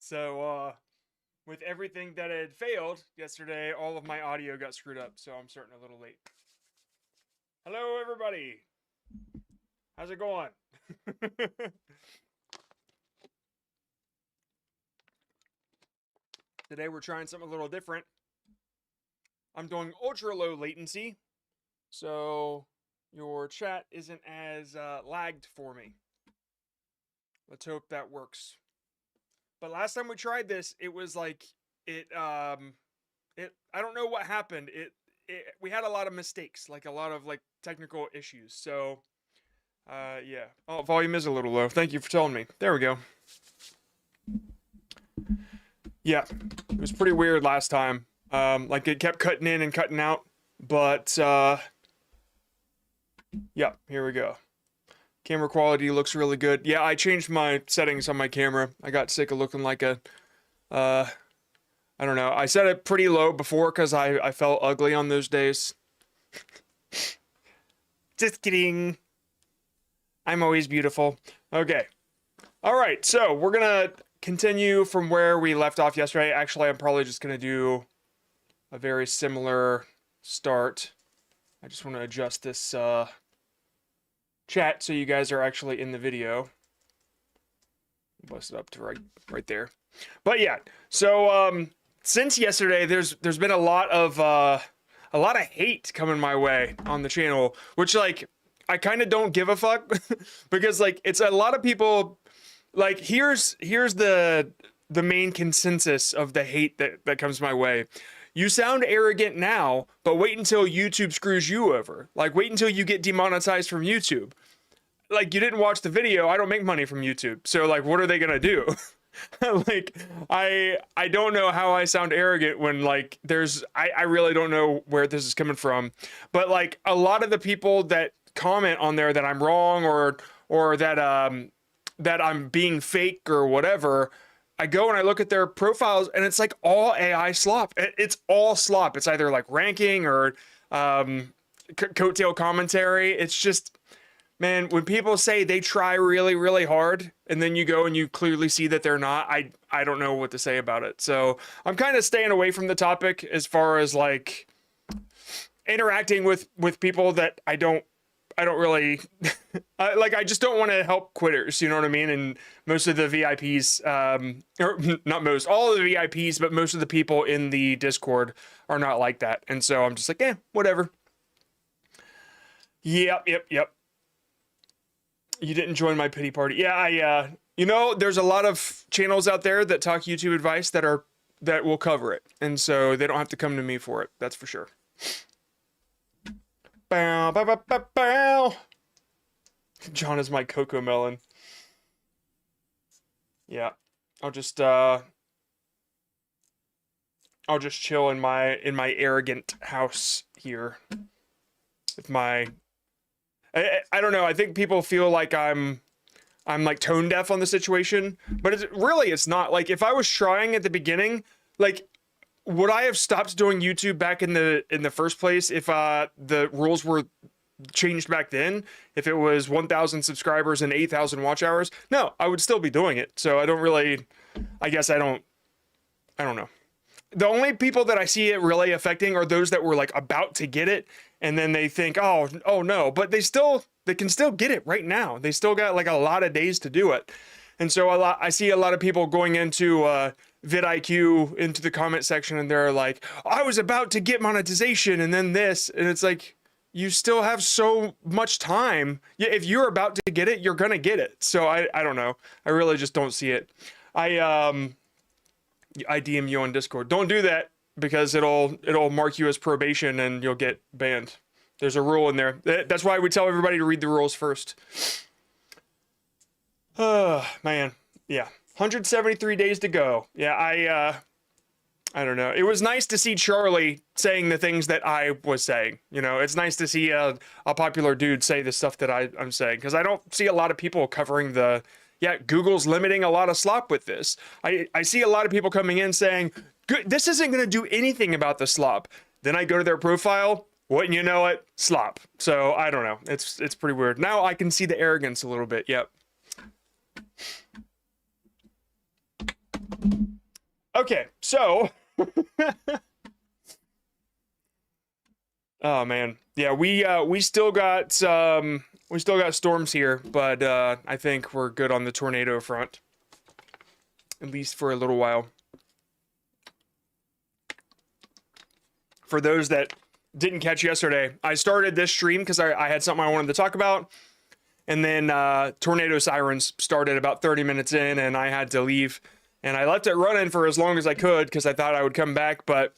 So, with everything that had failed yesterday, all of my audio got screwed up, so I'm starting a little late. Hello, everybody. How's it going? Today we're trying something a little different. I'm doing ultra low latency, so your chat isn't as lagged for me. Let's hope that works. But last time we tried this, it was like I don't know what happened. We had a lot of mistakes, like a lot of like technical issues. So yeah. Oh, volume is a little low. Thank you for telling me. There we go. Yeah, it was pretty weird last time. Like it kept cutting in and cutting out, but yeah, here we go. Camera quality looks really good. Yeah, I changed my settings on my camera. I got sick of looking like a, I don't know. I set it pretty low before because I felt ugly on those days. Just kidding. I'm always beautiful. Okay. All right, so we're gonna continue from where we left off yesterday. Actually, I'm probably just gonna do a very similar start. I just want to adjust this chat so you guys are actually in the video. Bust it up to right there. But yeah, so since yesterday, there's been a lot of hate coming my way on the channel, which like I kind of don't give a fuck because like it's a lot of people. Like here's the main consensus of the hate that comes my way. You sound arrogant now, but wait until YouTube screws you over. Like wait until you get demonetized from YouTube. Like you didn't watch the video. I don't make money from YouTube. So like what are they gonna do? Like I don't know how I sound arrogant when like I really don't know where this is coming from. But like a lot of the people that comment on there that I'm wrong or that that I'm being fake or whatever, I go and I look at their profiles and it's like all AI slop. It's all slop. It's either like ranking or coattail commentary. It's just, man, when people say they try really, really hard and then you go and you clearly see that they're not, I don't know what to say about it. So I'm kind of staying away from the topic as far as like interacting with people that I don't really like. I just don't want to help quitters, you know what I mean? And most of the VIPs, or not most, all of the VIPs, but most of the people in the Discord are not like that. And so I'm just like, whatever. Yep. You didn't join my pity party. Yeah, you know, there's a lot of channels out there that talk YouTube advice that will cover it. And so they don't have to come to me for it. That's for sure. Bow, bow, bow, bow, bow. John is my cocoa melon. Yeah, I'll just chill in my arrogant house here with my. I don't know. I think people feel like I'm like tone deaf on the situation, but it's not. Like if I was trying at the beginning, like. Would I have stopped doing YouTube back in the first place if the rules were changed back then? If it was 1,000 subscribers and 8,000 watch hours? No, I would still be doing it. So I don't really, I guess I don't know. The only people that I see it really affecting are those that were like about to get it and then they think, oh no, but they can still get it right now. They still got like a lot of days to do it. And so I see a lot of people going into vidIQ into the comment section and they're like, I was about to get monetization and then this, and it's like, you still have so much time. Yeah, if you're about to get it, you're gonna get it. So I don't know. I really just don't see it. I DM you on Discord. Don't do that because it'll mark you as probation and you'll get banned. There's a rule in there. That's why we tell everybody to read the rules first. Man, yeah, 173 days to go. Yeah, I don't know. It was nice to see Charlie saying the things that I was saying. You know, it's nice to see a popular dude say the stuff that I'm saying, because I don't see a lot of people covering the, Google's limiting a lot of slop with this. I see a lot of people coming in saying, this isn't going to do anything about the slop. Then I go to their profile, wouldn't you know it, slop. So I don't know. It's pretty weird. Now I can see the arrogance a little bit. Yep. Okay, so oh man, yeah, we still got storms here, but I think we're good on the tornado front, at least for a little while. For those that didn't catch yesterday, I started this stream because I had something I wanted to talk about, and then tornado sirens started about 30 minutes in, and I had to leave, and I left it running for as long as I could because I thought I would come back, but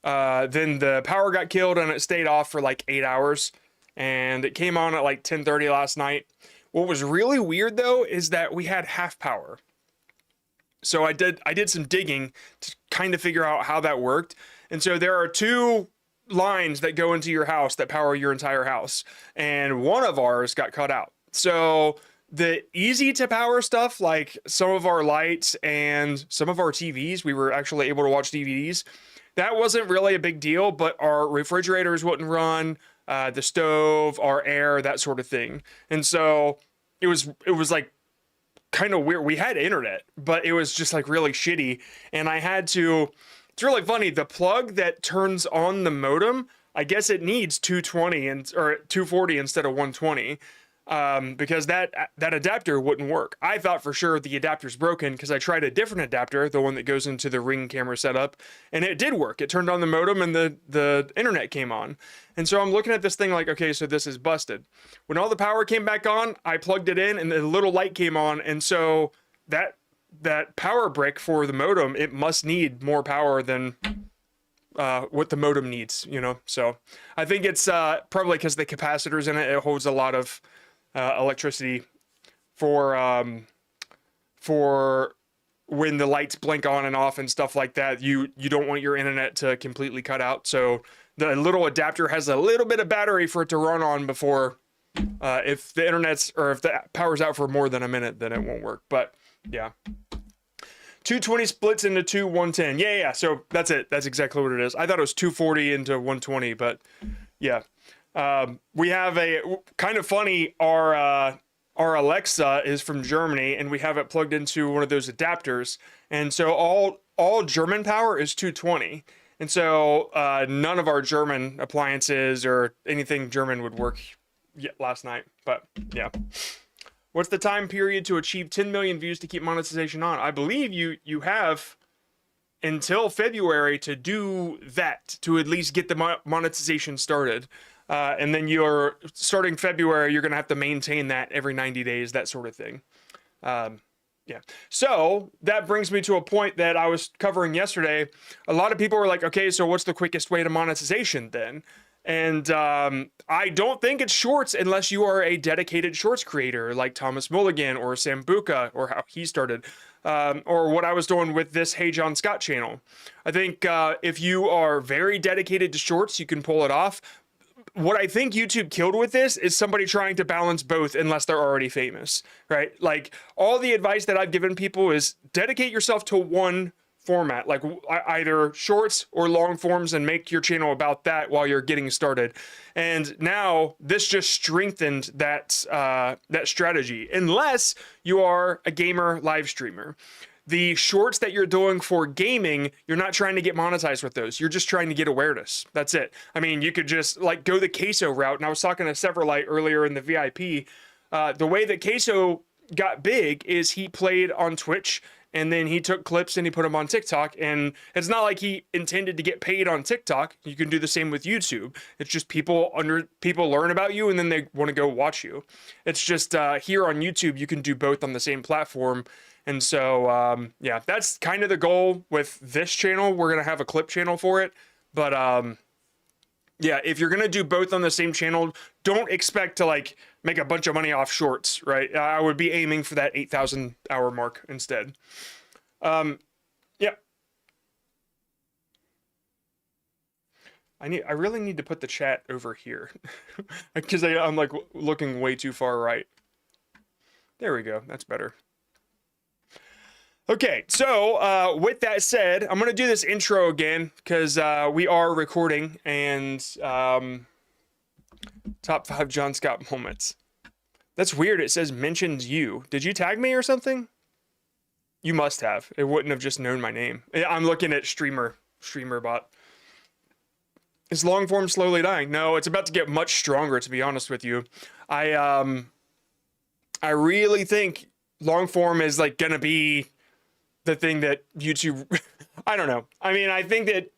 then the power got killed and it stayed off for like 8 hours, and it came on at like 10:30 last night. What was really weird though is that we had half power. So I did some digging to kind of figure out how that worked. And so there are two lines that go into your house that power your entire house, and one of ours got cut out. So the easy to power stuff, like some of our lights and some of our TVs, we were actually able to watch DVDs. That wasn't really a big deal, but our refrigerators wouldn't run, the stove, our air, that sort of thing. And so it was like kind of weird. We had internet, but it was just like really shitty. And I had to, it's really funny, the plug that turns on the modem, I guess it needs 220 or 240 instead of 120. Because that adapter wouldn't work. I thought for sure the adapter's broken because I tried a different adapter, the one that goes into the Ring camera setup, and it did work. It turned on the modem and the internet came on. And so I'm looking at this thing like, okay, so this is busted. When all the power came back on, I plugged it in and the little light came on, and so that power brick for the modem, it must need more power than what the modem needs, you know? So I think it's probably because the capacitors in it holds a lot of electricity for when the lights blink on and off and stuff like that. You don't want your internet to completely cut out, so the little adapter has a little bit of battery for it to run on before if the internet's or if the power's out for more than a minute, then it won't work. But yeah, 220 splits into two 110. Yeah, so that's it. That's exactly what it is. I thought it was 240 into 120, but yeah. We have a kind of funny, our Alexa is from Germany, and we have it plugged into one of those adapters, and so all German power is 220, and so none of our German appliances or anything German would work yet last night. But yeah, what's the time period to achieve 10 million views to keep monetization on? I believe you have until February to do that, to at least get the monetization started. And then you're starting February, you're going to have to maintain that every 90 days, that sort of thing. Yeah. So that brings me to a point that I was covering yesterday. A lot of people were like, okay, so what's the quickest way to monetization then? And I don't think it's shorts unless you are a dedicated shorts creator like Thomas Mulligan or Sambuca, or how he started, or what I was doing with this Hey John Scott channel. I think if you are very dedicated to shorts, you can pull it off. What I think YouTube killed with this is somebody trying to balance both unless they're already famous, right? Like, all the advice that I've given people is dedicate yourself to one format, like either shorts or long forms, and make your channel about that while you're getting started. And now this just strengthened that that strategy, unless you are a gamer live streamer. The shorts that you're doing for gaming, you're not trying to get monetized with those. You're just trying to get awareness. That's it. I mean, you could just like go the Queso route. And I was talking to Severlight earlier in the VIP. The way that Queso got big is he played on Twitch, and then he took clips and he put them on TikTok. And it's not like he intended to get paid on TikTok. You can do the same with YouTube. It's just people learn about you and then they want to go watch you. It's just here on YouTube, you can do both on the same platform. And so, yeah, that's kind of the goal with this channel. We're going to have a clip channel for it. But, yeah, if you're going to do both on the same channel, don't expect to, like, make a bunch of money off shorts, right? I would be aiming for that 8,000 hour mark instead. Yeah. I really need to put the chat over here because I'm, like, looking way too far right. There we go. That's better. Okay, so with that said, I'm going to do this intro again because we are recording, and top 5 John Scott moments. That's weird. It says mentions you. Did you tag me or something? You must have. It wouldn't have just known my name. I'm looking at streamer bot. Is long form slowly dying? No, it's about to get much stronger, to be honest with you. I really think long form is like gonna be the thing that YouTube I don't know. I mean, I think that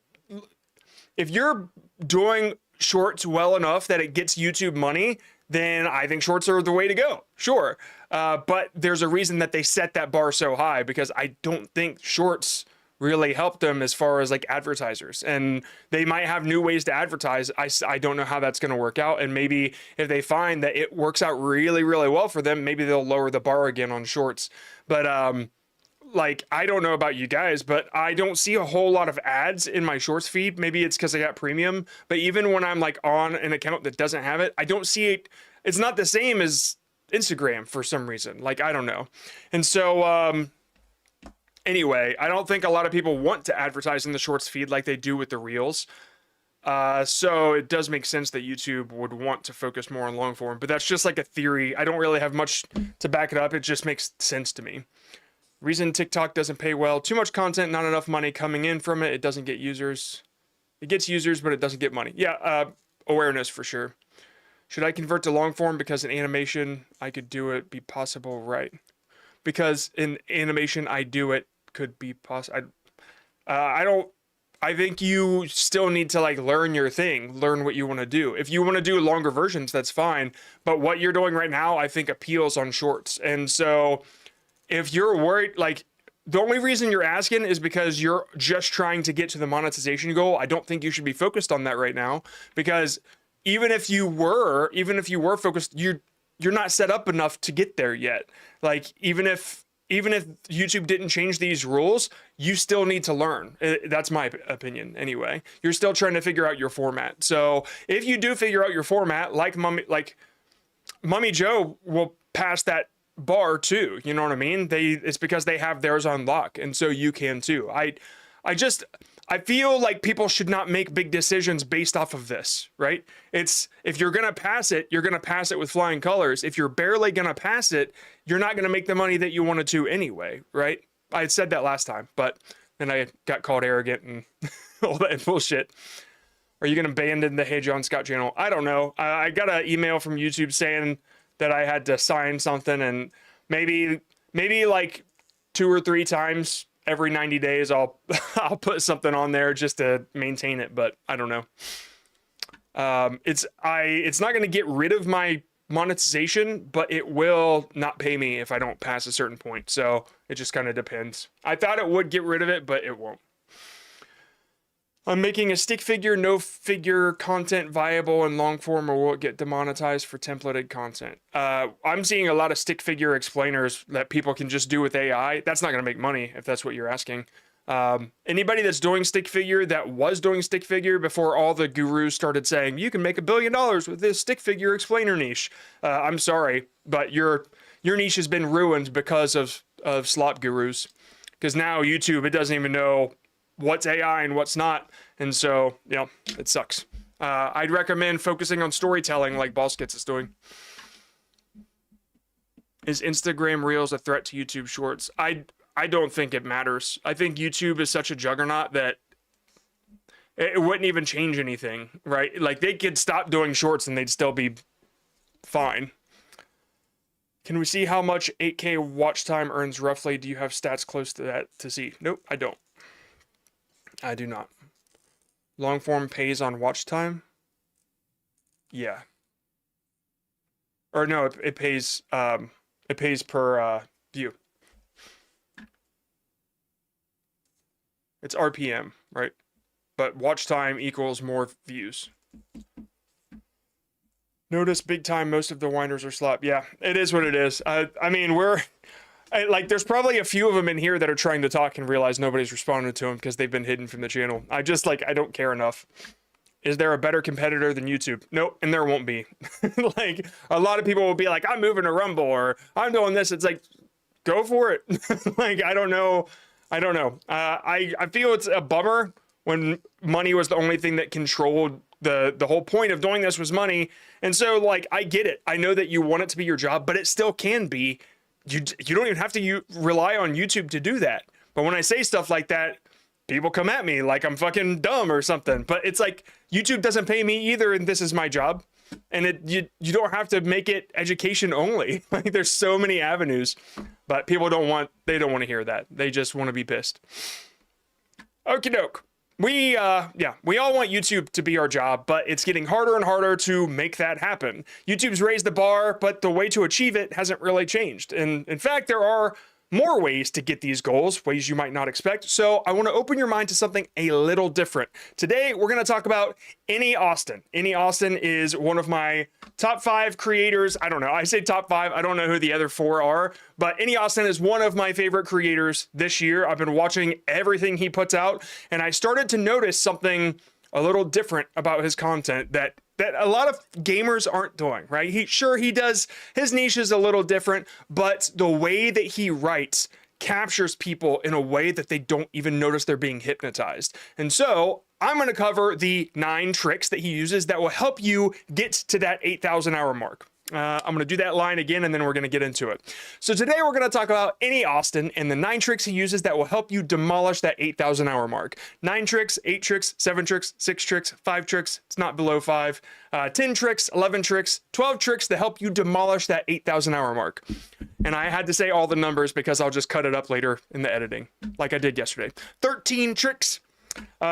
if you're doing shorts well enough that it gets YouTube money, then I think shorts are the way to go. Sure. But there's a reason that they set that bar so high, because I don't think shorts really help them as far as like advertisers, and they might have new ways to advertise. I don't know how that's going to work out. And maybe if they find that it works out really, really well for them, maybe they'll lower the bar again on shorts. But, like, I don't know about you guys, but I don't see a whole lot of ads in my shorts feed. Maybe it's because I got premium, but even when I'm like on an account that doesn't have it, I don't see it. It's not the same as Instagram for some reason. Like, I don't know. And so, anyway, I don't think a lot of people want to advertise in the shorts feed like they do with the reels. So it does make sense that YouTube would want to focus more on long form, but that's just like a theory. I don't really have much to back it up. It just makes sense to me. Reason TikTok doesn't pay well: too much content, not enough money coming in from it. It doesn't get users. It gets users, but it doesn't get money. Yeah, awareness for sure. Should I convert to long form because in animation I could do it? Be possible, right? Because in animation I do it could be possible. I think you still need to like learn your thing, learn what you want to do. If you want to do longer versions, that's fine. But what you're doing right now, I think appeals on shorts. And so if you're worried, like, the only reason you're asking is because you're just trying to get to the monetization goal. I don't think you should be focused on that right now, because even if you were focused, you're not set up enough to get there yet. Like, even if YouTube didn't change these rules, you still need to learn. That's my opinion anyway. You're still trying to figure out your format. So if you do figure out your format, like Mummy Joe will pass that bar too. You know what I mean? It's because they have theirs on lock, and so you can too. I feel like people should not make big decisions based off of this, right? It's, if you're gonna pass it, you're gonna pass it with flying colors. If you're barely gonna pass it, you're not gonna make the money that you wanted to anyway, right? I had said that last time, but then I got called arrogant and all that bullshit. Are you gonna abandon the Hey John Scott channel? I don't know. I got an email from YouTube saying that I had to sign something, and maybe like 2 or 3 times every 90 days I'll put something on there just to maintain it, but I don't know. It's not going to get rid of my monetization, but it will not pay me if I don't pass a certain point. So it just kind of depends. I thought it would get rid of it, but it won't. I'm making a stick figure, no figure content viable in long form, or will it get demonetized for templated content? I'm seeing a lot of stick figure explainers that people can just do with AI. That's not going to make money, if that's what you're asking. Anybody that's doing stick figure, that was doing stick figure before all the gurus started saying, you can make $1 billion with this stick figure explainer niche. I'm sorry, but your niche has been ruined because of slop gurus. Because now YouTube, it doesn't even know what's AI and what's not, and so, you know, it sucks. I'd recommend focusing on storytelling like Ballskits is doing. Is Instagram Reels a threat to YouTube Shorts? I don't think it matters. I think YouTube is such a juggernaut that it wouldn't even change anything, right? Like, they could stop doing shorts and they'd still be fine. Can we see how much 8K watch time earns roughly? Do you have stats close to that to see? Nope, I don't. I do not. Long form pays on watch time? Yeah. Or no, it pays per view. It's RPM, right? But watch time equals more views. Notice big time most of the whiners are slop. Yeah, it is what it is. I mean, like, there's probably a few of them in here that are trying to talk and realize nobody's responding to them because they've been hidden from the channel. I don't care enough. Is there a better competitor than YouTube? Nope, and there won't be. Like, a lot of people will be like, I'm moving to Rumble, or I'm doing this. It's like, go for it. Like, I don't know. I feel it's a bummer when money was the only thing that controlled the whole point of doing this was money. And so, like, I get it. I know that you want it to be your job, but it still can be you don't even have to rely on YouTube to do that. But when I say stuff like that, people come at me like I'm fucking dumb or something. But it's like YouTube doesn't pay me either, and this is my job. And you don't have to make it education only. Like there's so many avenues, but people don't want to hear that. They just want to be pissed. Okie doke. We all want YouTube to be our job, but it's getting harder and harder to make that happen. YouTube's raised the bar, but the way to achieve it hasn't really changed. And in fact, there are more ways to get these goals, ways you might not expect. So I want to open your mind to something a little different. Today, we're going to talk about Any Austin. Any Austin is one of my top 5 creators. I don't know. I say top 5. I don't know who the other 4 are, but Any Austin is one of my favorite creators this year. I've been watching everything he puts out, and I started to notice something a little different about his content that a lot of gamers aren't doing, right? He does, his niche is a little different, but the way that he writes captures people in a way that they don't even notice they're being hypnotized. And so I'm going to cover the 9 tricks that he uses that will help you get to that 8,000 hour mark. I'm going to do that line again, and then we're going to get into it. So today we're going to talk about Any Austin and the 9 tricks he uses that will help you demolish that 8,000 hour mark. 9 tricks, 8 tricks, 7 tricks, 6 tricks, 5 tricks. It's not below 5. 10 tricks, 11 tricks, 12 tricks to help you demolish that 8,000 hour mark. And I had to say all the numbers because I'll just cut it up later in the editing, like I did yesterday. 13 tricks.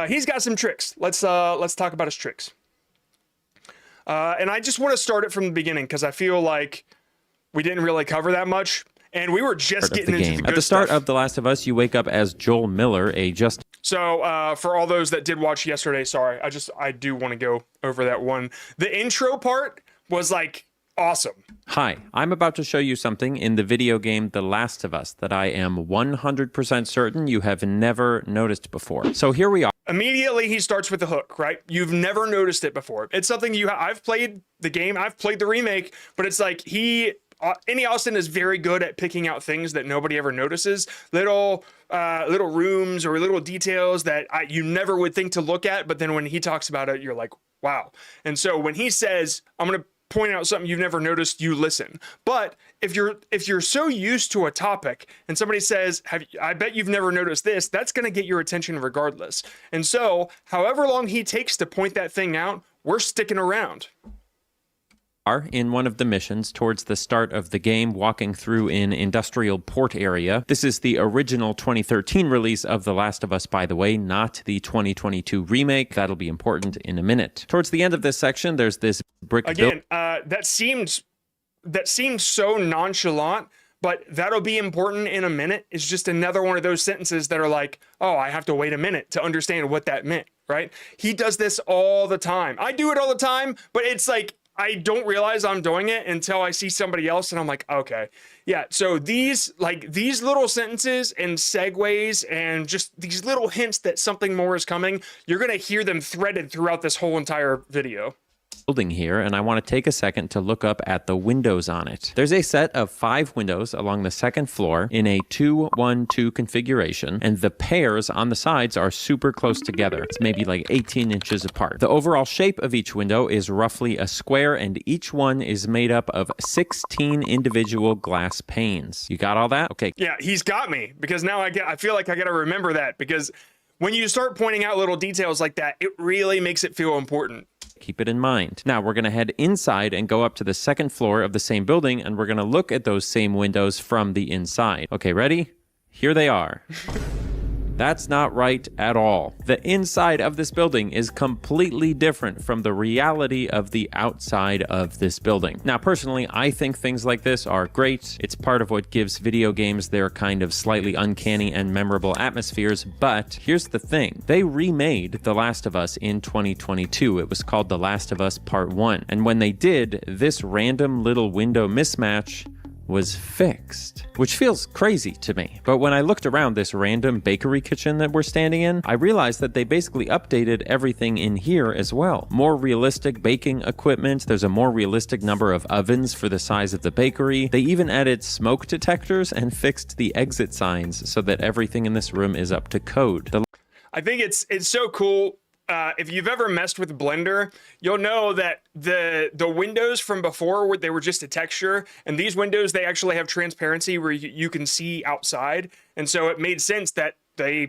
He's got some tricks. Let's talk about his tricks. And I just want to start it from the beginning because I feel like we didn't really cover that much, and we were just getting into the good At the start stuff. of The Last of Us, you wake up as Joel Miller, So for all those that did watch yesterday, sorry, I do want to go over that one. The intro part was like awesome. Hi, I'm about to show you something in the video game The Last of Us that I am 100% certain you have never noticed before. So here we are. Immediately he starts with the hook, right? You've never noticed it before. It's something I've played the game, I've played the remake, but it's like Any Austin is very good at picking out things that nobody ever notices, little rooms or little details that you never would think to look at, but then when he talks about it, you're like, wow. And so when he says, I'm going to point out something you've never noticed, you listen. But if you're so used to a topic and somebody says, I bet you've never noticed this, that's going to get your attention regardless. And so however long he takes to point that thing out, we're sticking around. In one of the missions towards the start of the game, walking through an industrial port area. This is the original 2013 release of The Last of Us, by the way, not the 2022 remake. That'll be important in a minute. Towards the end of this section, there's this brick again. That seems so nonchalant, but that'll be important in a minute. It's just another one of those sentences that are like, oh, I have to wait a minute to understand what that meant, right? He does this all the time. I do it all the time, but it's like, I don't realize I'm doing it until I see somebody else and I'm like, okay, yeah. So these little sentences and segues and just these little hints that something more is coming, you're going to hear them threaded throughout this whole entire video. Building here, and I want to take a second to look up at the windows on it. There's a set of 5 windows along the second floor in a 2-1-2 configuration, and the pairs on the sides are super close together. It's maybe like 18 inches apart. The overall shape of each window is roughly a square, and each one is made up of 16 individual glass panes. You got all that? Okay. Yeah, he's got me, because now I feel like I got to remember that, because when you start pointing out little details like that, it really makes it feel important. Keep it in mind. Now we're going to head inside and go up to the second floor of the same building, and we're going to look at those same windows from the inside. Okay, ready? Here they are. That's not right at all. The inside of this building is completely different from the reality of the outside of this building. Now, personally, I think things like this are great. It's part of what gives video games their kind of slightly uncanny and memorable atmospheres, but here's the thing. They remade The Last of Us in 2022. It was called The Last of Us Part 1. And when they did, this random little window mismatch was fixed, which feels crazy to me. But when I looked around this random bakery kitchen that we're standing in, I realized that they basically updated everything in here as well. More realistic baking equipment, there's a more realistic number of ovens for the size of the bakery. They even added smoke detectors and fixed the exit signs so that everything in this room is up to code. I think it's so cool. if you've ever messed with Blender, you'll know that the windows from before, they were just a texture, and these windows, they actually have transparency where you can see outside, and so it made sense that they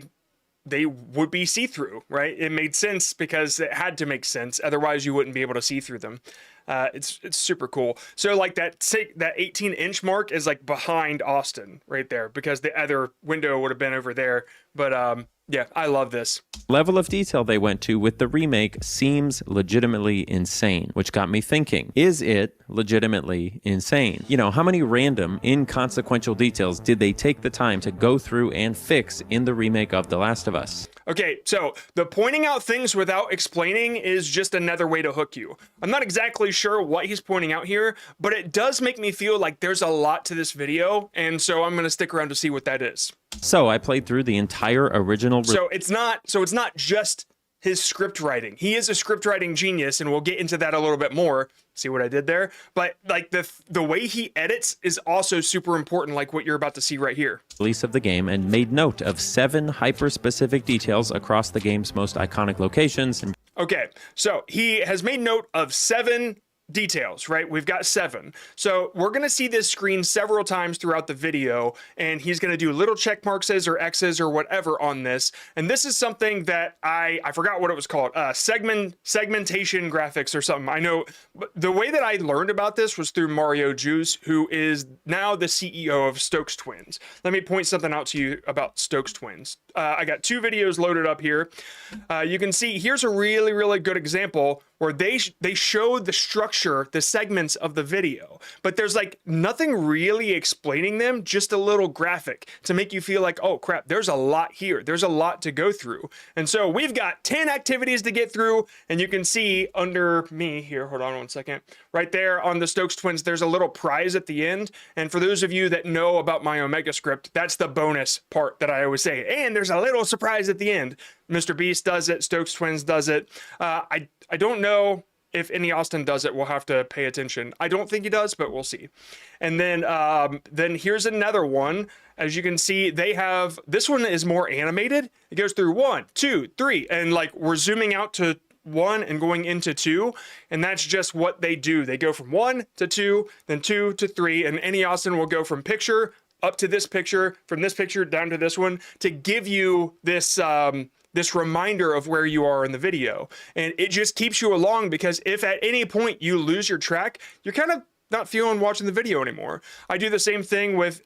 would be see-through, right? It made sense because it had to make sense, otherwise you wouldn't be able to see through them. It's super cool. So like that 18-inch mark is like behind Austin right there, because the other window would have been over there. But yeah, I love this. Level of detail they went to with the remake seems legitimately insane, which got me thinking, is it legitimately insane? You know, how many random, inconsequential details did they take the time to go through and fix in the remake of The Last of Us? Okay, so the pointing out things without explaining is just another way to hook you. I'm not exactly sure what he's pointing out here, but it does make me feel like there's a lot to this video, and so I'm going to stick around to see what that is. So I played through the entire original. So it's not just his script writing. He is a script writing genius, and we'll get into that a little bit more. See what I did there? But like the way he edits is also super important, like what you're about to see right here. Release of the game, and made note of 7 hyper-specific details across the game's most iconic locations. Okay, so he has made note of 7 details, right? We've got 7. So we're going to see this screen several times throughout the video, and he's going to do little check marks or X's or whatever on this. And this is something that I forgot what it was called, segmentation graphics or something. I know the way that I learned about this was through Mario Juice, who is now the CEO of Stokes Twins. Let me point something out to you about Stokes Twins. I got 2 videos loaded up here. You can see here's a really, really good example where they show the structure, the segments of the video, but there's like nothing really explaining them, just a little graphic to make you feel like, oh crap, there's a lot here. There's a lot to go through. And so we've got 10 activities to get through, and you can see under me here, hold on one second, right there on the Stokes Twins, there's a little prize at the end. And for those of you that know about my Omega script, that's the bonus part that I always say. And there's a little surprise at the end. Mr. Beast does it, Stokes Twins does it. I don't know if any Austin does it. We'll have to pay attention. I don't think he does, but we'll see. And then here's another one. As you can see, they have, this one is more animated. It goes through 1, 2, 3, and like we're zooming out to 1 and going into 2, and that's just what they do. They go from 1 to 2, then 2 to 3, and any Austin will go from picture up to this picture, from this picture down to this one, to give you this this reminder of where you are in the video. And it just keeps you along, because if at any point you lose your track, you're kind of not feeling watching the video anymore. I do the same thing with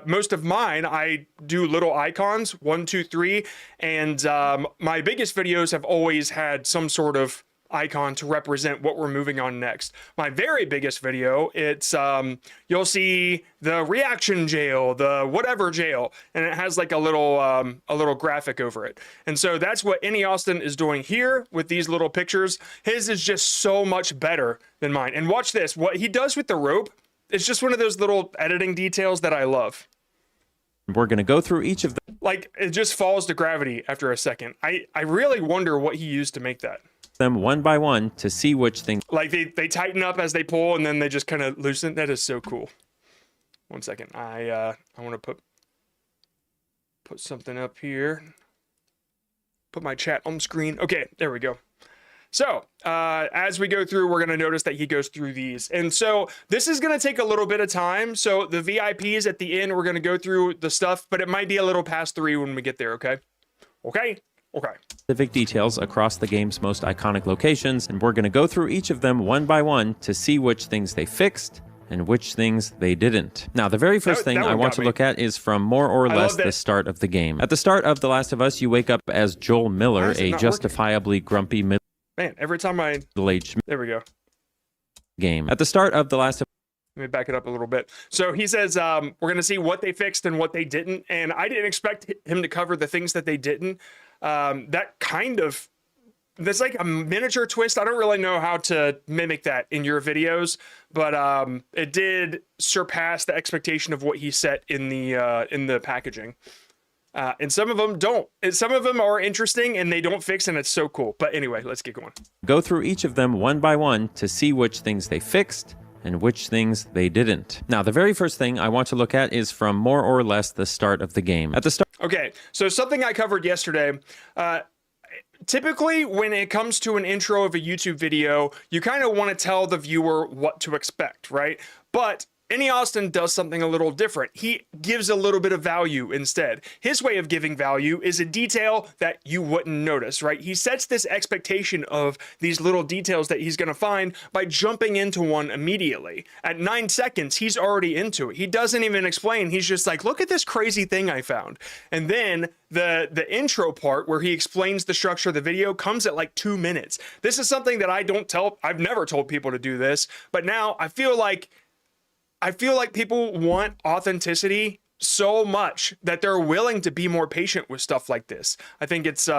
most of mine. I do little icons, 1, 2, 3, and my biggest videos have always had some sort of icon to represent what we're moving on next. My very biggest video, it's you'll see the reaction jail, the whatever jail, and it has like a little graphic over it. And so that's what Any Austin is doing here with these little pictures. His is just so much better than mine. And watch this, what he does with the rope, it's just one of those little editing details that I love. We're going to go through each of them. Like, it just falls to gravity after a second. I really wonder what he used to make that. Them one by one to see which things. Like they tighten up as they pull, and then they just kind of loosen. That is so cool. One second, I want to put something up here. Put my chat on screen. Okay, there we go. So as we go through, we're going to notice that he goes through these. And so this is going to take a little bit of time. So the VIPs at the end, we're going to go through the stuff, but it might be a little past 3 when we get there, okay? Okay? Okay. Specific details across the game's most iconic locations, and we're going to go through each of them one by one to see which things they fixed and which things they didn't. Now, the very first thing I want to look at is from more or less the start of the game. At the start of The Last of Us, you wake up as Joel Miller, a justifiably grumpy man, every time middle-aged there we go. Game. At the start of The Last of Let me back it up a little bit. So he says, we're going to see what they fixed and what they didn't. And I didn't expect him to cover the things that they didn't. That's like a miniature twist. I don't really know how to mimic that in your videos, but it did surpass the expectation of what he set in the packaging. And some of them don't. And some of them are interesting and they don't fix, and it's so cool. But anyway, let's get going. Go through each of them one by one to see which things they fixed and which things they didn't. Now, the very first thing I want to look at is from more or less the start of the game. At the start. Okay, so something I covered yesterday, typically when it comes to an intro of a YouTube video, you kind of want to tell the viewer what to expect, right? But Annie Austin does something a little different. He gives a little bit of value instead. His way of giving value is a detail that you wouldn't notice, right? He sets this expectation of these little details that he's going to find by jumping into one immediately. At 9 seconds, he's already into it. He doesn't even explain. He's just like, look at this crazy thing I found. And then the intro part where he explains the structure of the video comes at like 2 minutes. This is something that I've never told people to do this, but now I feel like people want authenticity so much that they're willing to be more patient with stuff like this. I think it's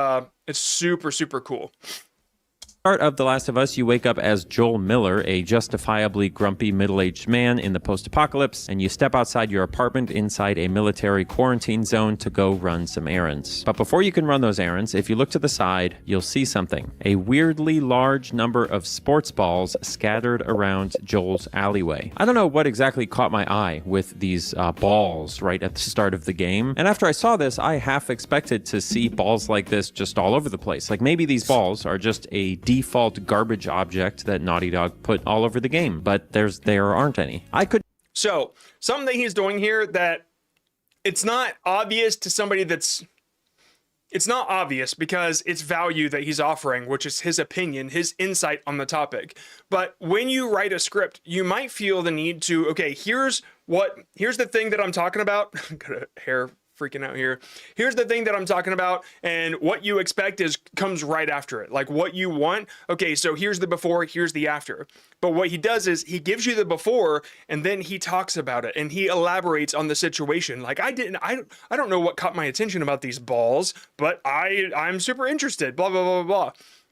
super, super cool. Start of The Last of Us, you wake up as Joel Miller, a justifiably grumpy middle-aged man in the post-apocalypse, and you step outside your apartment inside a military quarantine zone to go run some errands. But before you can run those errands, if you look to the side, you'll see something. A weirdly large number of sports balls scattered around Joel's alleyway. I don't know what exactly caught my eye with these balls right at the start of the game, and after I saw this, I half expected to see balls like this just all over the place. Like maybe these balls are just a default garbage object that Naughty Dog put all over the game, but there aren't any. So something that he's doing here that it's not obvious to somebody it's not obvious because it's value that he's offering, which is his opinion, his insight on the topic. But when you write a script, you might feel the need to, okay, here's the thing that I'm talking about. Got a hair freaking out here. Here's the thing that I'm talking about, and what you expect comes right after it. Like what you want. Okay, so here's the before, here's the after. But what he does is he gives you the before, and then he talks about it and he elaborates on the situation. Like I don't know what caught my attention about these balls, but I'm super interested. Blah blah blah blah blah.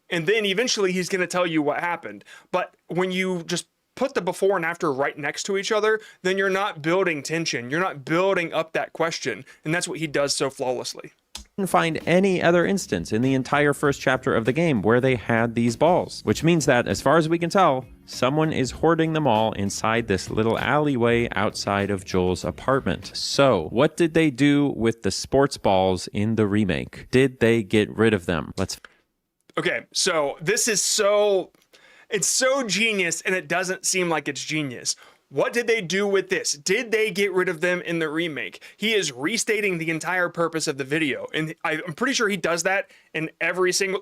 And then eventually he's gonna tell you what happened. But when you just put the before and after right next to each other, then you're not building tension. You're not building up that question. And that's what he does so flawlessly. Couldn't find any other instance in the entire first chapter of the game where they had these balls, which means that, as far as we can tell, someone is hoarding them all inside this little alleyway outside of Joel's apartment. So, what did they do with the sports balls in the remake? Did they get rid of them? Okay, so this is it's so genius, and it doesn't seem like it's genius. What did they do with this? Did they get rid of them in the remake? He is restating the entire purpose of the video, and I'm pretty sure he does that in every single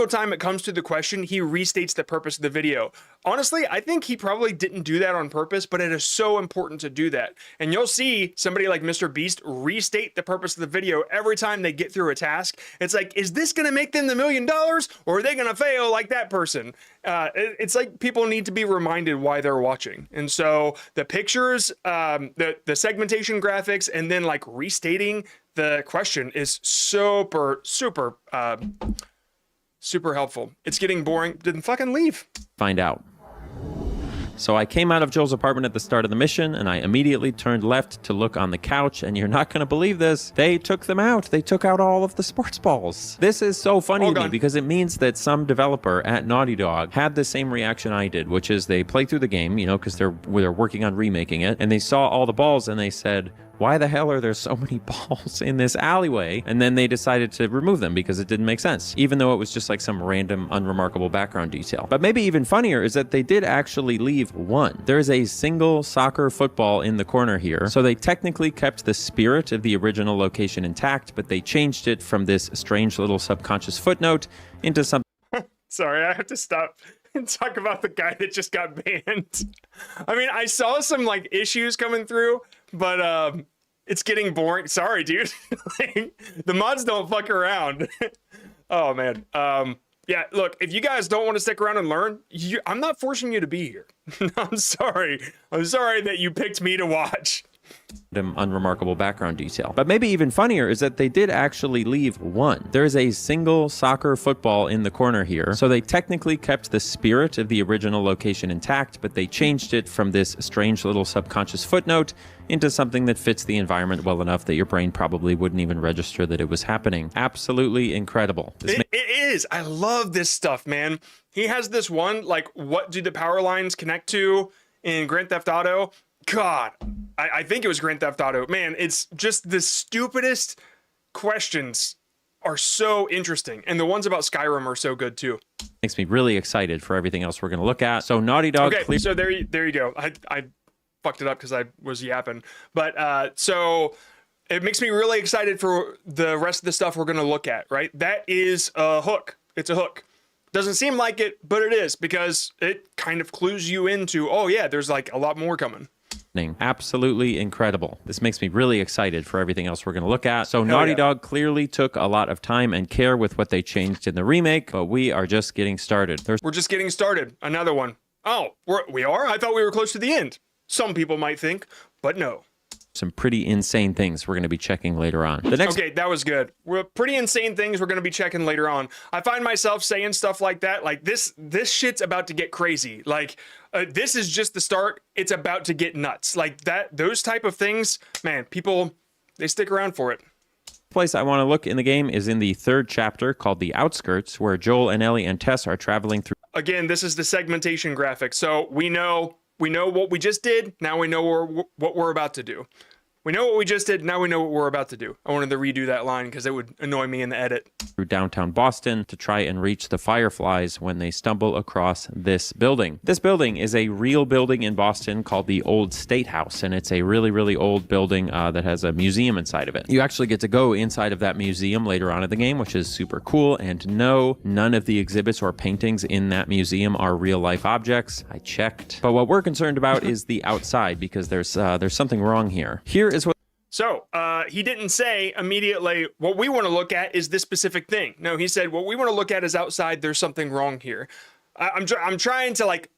time it comes to the question, he restates the purpose of the video. Honestly, I think he probably didn't do that on purpose, but it is so important to do that. And you'll see somebody like Mr. Beast restate the purpose of the video every time they get through a task. It's like, is this going to make them the $1 million, or are they going to fail like that person? It's like people need to be reminded why they're watching. And so the pictures, the segmentation graphics, and then like restating the question is super helpful. It's getting boring. Didn't fucking leave. Find out. So I came out of Joel's apartment at the start of the mission, and I immediately turned left to look on the couch, and you're not going to believe this. They took them out. They took out all of the sports balls. This is so funny to me because it means that some developer at Naughty Dog had the same reaction I did, which is they played through the game, because they're working on remaking it, and they saw all the balls, and they said, why the hell are there so many balls in this alleyway? And then they decided to remove them because it didn't make sense, even though it was just like some random, unremarkable background detail. But maybe even funnier is that they did actually leave one. There is a single soccer football in the corner here, so they technically kept the spirit of the original location intact, but they changed it from this strange little subconscious footnote into something. Sorry, I have to stop and talk about the guy that just got banned. I mean, I saw some like issues coming through, but it's getting boring. Sorry, dude. Like, the mods don't fuck around. Oh man. Yeah, look, if you guys don't want to stick around and learn, I'm not forcing you to be here. I'm sorry. I'm sorry that you picked me to watch. Unremarkable background detail. But maybe even funnier is that they did actually leave one. There is a single soccer football in the corner here, so they technically kept the spirit of the original location intact, but they changed it from this strange little subconscious footnote into something that fits the environment well enough that your brain probably wouldn't even register that it was happening. Absolutely incredible. It is. I love this stuff, man. He has this one, like, what do the power lines connect to in Grand Theft Auto? God, I think it was Grand Theft Auto. Man, it's just the stupidest questions are so interesting, and the ones about Skyrim are so good too. Makes me really excited for everything else we're going to look at. So Naughty Dog Okay, so there you go. I fucked it up because I was yapping, but so it makes me really excited for the rest of the stuff we're going to look at. Right, that is a hook. It's a hook. Doesn't seem like it, but it is, because it kind of clues you into, oh yeah, there's like a lot more coming. Absolutely incredible. This makes me really excited for everything else we're going to look at. So Naughty Dog clearly took a lot of time and care with what they changed in the remake, but we are just getting started. We're just getting started. Another one. Oh, we are? I thought we were close to the end. Some people might think, but no. Some pretty insane things we're going to be checking later on. Okay, that was good. We're pretty insane things we're going to be checking later on. I find myself saying stuff like that, like this shit's about to get crazy. Like this is just the start. It's about to get nuts. Like that, those type of things, man, people, they stick around for it. Place I want to look in the game is in the 3rd chapter called The Outskirts, where Joel and Ellie and Tess are traveling through. Again, this is the segmentation graphic. So we know what we just did. Now we know what we're about to do. We know what we just did. Now we know what we're about to do. I wanted to redo that line because it would annoy me in the edit. Through downtown Boston to try and reach the Fireflies when they stumble across this building. This building is a real building in Boston called the Old State House, and it's a really, really old building that has a museum inside of it. You actually get to go inside of that museum later on in the game, which is super cool. And no, none of the exhibits or paintings in that museum are real-life objects. I checked. But what we're concerned about is the outside, because there's something wrong here. So he didn't say immediately, what we want to look at is this specific thing. No, he said, what we want to look at is outside. There's something wrong here. I'm trying to like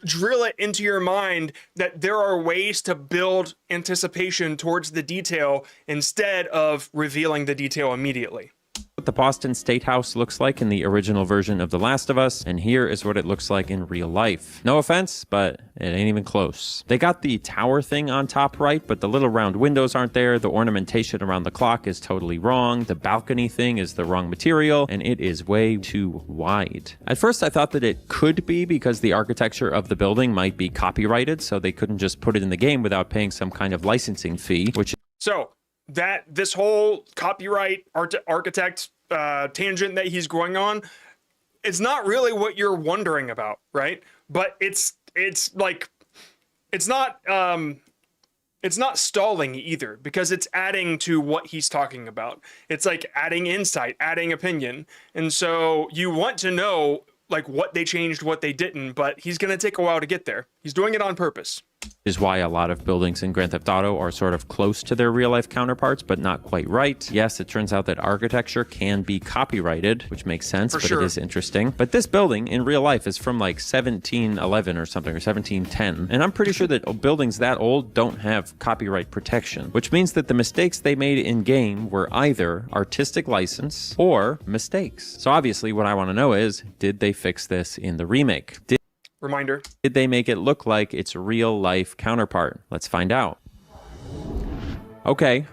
drill it into your mind that there are ways to build anticipation towards the detail instead of revealing the detail immediately. What the Boston State House looks like in the original version of The Last of Us, and here is what it looks like in real life. No offense, but it ain't even close. They got the tower thing on top right, but the little round windows aren't there. The ornamentation around the clock is totally wrong. The balcony thing is the wrong material, and it is way too wide. At first, I thought that it could be because the architecture of the building might be copyrighted, so they couldn't just put it in the game without paying some kind of licensing fee, which... So, that this whole copyright architect tangent that he's going on, it's not really what you're wondering about, right? But it's like it's not stalling either, because it's adding to what he's talking about. It's like adding insight, adding opinion, and so you want to know like what they changed, what they didn't, but he's gonna take a while to get there. He's doing it on purpose. Is why a lot of buildings in Grand Theft Auto are sort of close to their real-life counterparts, but not quite right. Yes, it turns out that architecture can be copyrighted, which makes sense, but it is interesting. But this building in real life is from like 1711 or something, or 1710. And I'm pretty sure that buildings that old don't have copyright protection, which means that the mistakes they made in-game were either artistic license or mistakes. So obviously what I want to know is, did they fix this in the remake? Reminder. Did they make it look like its real-life counterpart? Let's find out. Okay,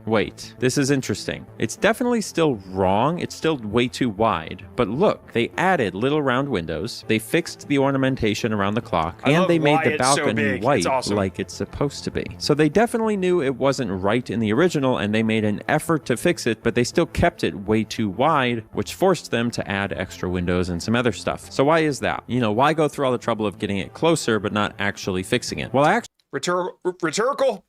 wait. This is interesting. It's definitely still wrong. It's still way too wide. But look, they added little round windows. They fixed the ornamentation around the clock. And they made the balcony white like it's supposed to be. So they definitely knew it wasn't right in the original, and they made an effort to fix it, but they still kept it way too wide, which forced them to add extra windows and some other stuff. So why is that? You know, why go through all the trouble of getting it closer but not actually fixing it? Well, Rhetorical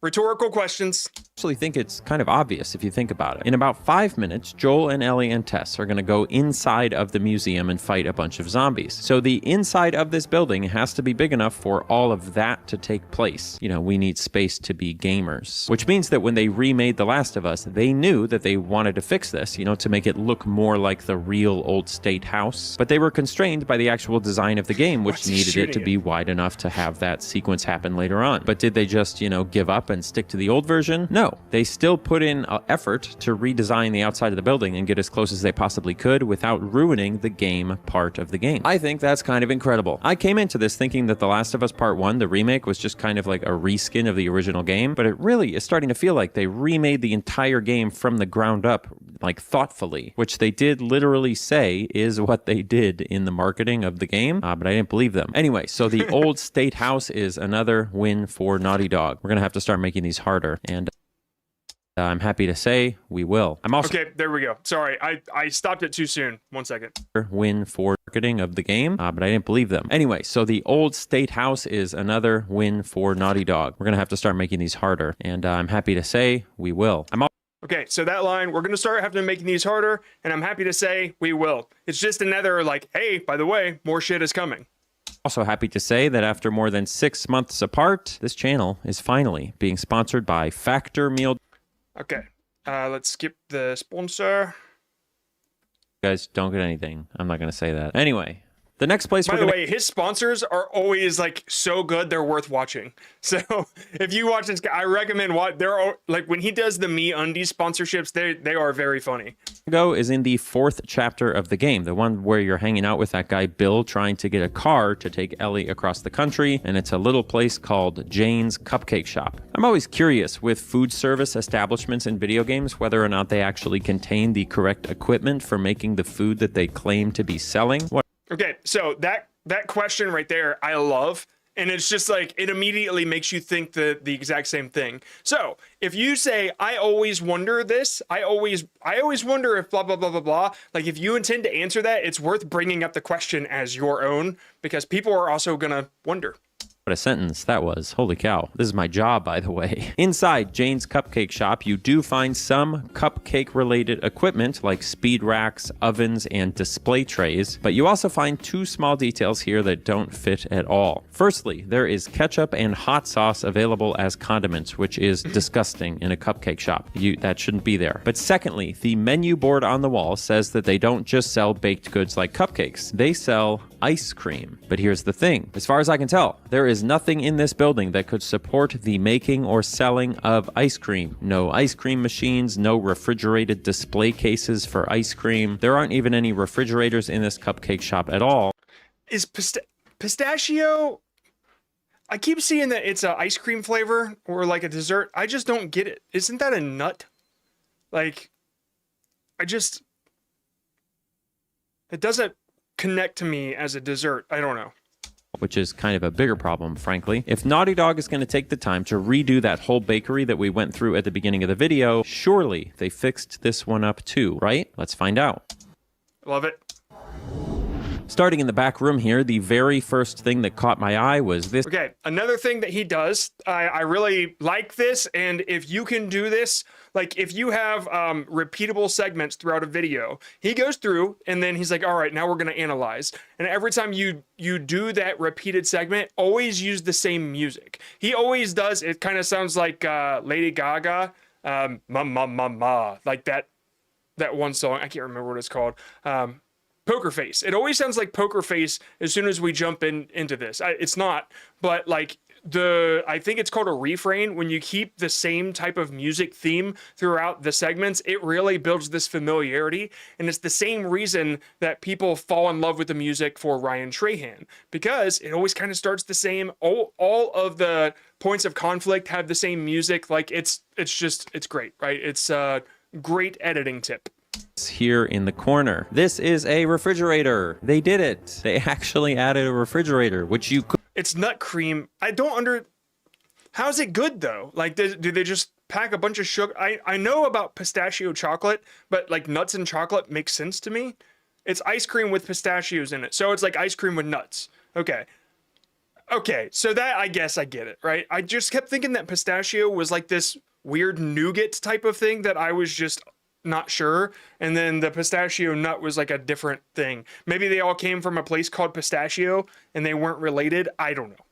questions. I actually think it's kind of obvious if you think about it. In about 5 minutes, Joel and Ellie and Tess are going to go inside of the museum and fight a bunch of zombies. So the inside of this building has to be big enough for all of that to take place. You know, we need space to be gamers. Which means that when they remade The Last of Us, they knew that they wanted to fix this, you know, to make it look more like the real Old State House. But they were constrained by the actual design of the game, which needed it to be wide enough to have that sequence happen later on. But did they just, you know, give up and stick to the old version? No. They still put in effort to redesign the outside of the building and get as close as they possibly could without ruining the game part of the game. I think that's kind of incredible. I came into this thinking that The Last of Us Part 1, the remake, was just kind of like a reskin of the original game, but it really is starting to feel like they remade the entire game from the ground up, like thoughtfully, which they did literally say is what they did in the marketing of the game, but I didn't believe them. Anyway, so the Old State House is another win for Naughty Dog. We're gonna have to start making these harder, and I'm happy to say we will. I'm also Okay, there we go. Sorry, I stopped it too soon. 1 second. win for marketing of the game, but I didn't believe them. Anyway, so the Old State House is another win for Naughty Dog. We're going to have to start making these harder, and I'm happy to say we will. Okay, so that line, we're going to start having to make these harder, and I'm happy to say we will. It's just another like, hey, by the way, more shit is coming. Also happy to say that after more than 6 months apart, this channel is finally being sponsored by Factor Meal. Okay, let's skip the sponsor. You guys don't get anything. I'm not going to say that. Anyway, the next place By we're the going to... way, his sponsors are always like so good they're worth watching. So if you watch this guy, I recommend what they're like when he does the MeUndies sponsorships, they are very funny. Go is in the 4th chapter of the game, the one where you're hanging out with that guy Bill trying to get a car to take Ellie across the country, and it's a little place called Jane's Cupcake Shop. I'm always curious with food service establishments in video games whether or not they actually contain the correct equipment for making the food that they claim to be selling. Okay, so that question right there, I love. And it's just like, it immediately makes you think the exact same thing. So if you say, I always wonder this, I always wonder if blah, blah, blah, blah, blah. Like if you intend to answer that, it's worth bringing up the question as your own because people are also going to wonder. What a sentence that was. Holy cow. This is my job, by the way. Inside Jane's Cupcake Shop, you do find some cupcake-related equipment like speed racks, ovens, and display trays, but you also find 2 small details here that don't fit at all. Firstly, there is ketchup and hot sauce available as condiments, which is disgusting in a cupcake shop. That shouldn't be there. But secondly, the menu board on the wall says that they don't just sell baked goods like cupcakes. They sell ice cream. But here's the thing. As far as I can tell, there is nothing in this building that could support the making or selling of ice cream. No ice cream machines, no refrigerated display cases for ice cream. There aren't even any refrigerators in this cupcake shop at all. Is pistachio... I keep seeing that it's an ice cream flavor or like a dessert. I just don't get it. Isn't that a nut? Like, it doesn't connect to me as a dessert. I don't know. Which is kind of a bigger problem, frankly. If Naughty Dog is going to take the time to redo that whole bakery that we went through at the beginning of the video, surely they fixed this one up too, right? Let's find out. Love it. Starting in the back room here, the very first thing that caught my eye was this. Okay, another thing that he does, I really like this, and if you can do this, like if you have repeatable segments throughout a video, he goes through and then he's like, all right, now we're going to analyze. And every time you do that repeated segment, always use the same music. He always does, it kind of sounds like Lady Gaga, ma ma ma ma, like that one song, I can't remember what it's called. Poker Face. It always sounds like Poker Face as soon as we jump into this. It's not, but like I think it's called a refrain. When you keep the same type of music theme throughout the segments, it really builds this familiarity. And it's the same reason that people fall in love with the music for Ryan Trahan, because it always kind of starts the same. All of the points of conflict have the same music. Like it's great, right? It's a great editing tip. Here in the corner. This is a refrigerator. They did it. They actually added a refrigerator, which you could. It's nut cream. I don't how's it good though? Like, do they just pack a bunch of sugar? I know about pistachio chocolate, but like nuts and chocolate makes sense to me. It's ice cream with pistachios in it. So it's like ice cream with nuts. Okay, so that, I guess I get it, right? I just kept thinking that pistachio was like this weird nougat type of thing that I was just not sure, and then the pistachio nut was like a different thing. Maybe they all came from a place called Pistachio and they weren't related. I don't know.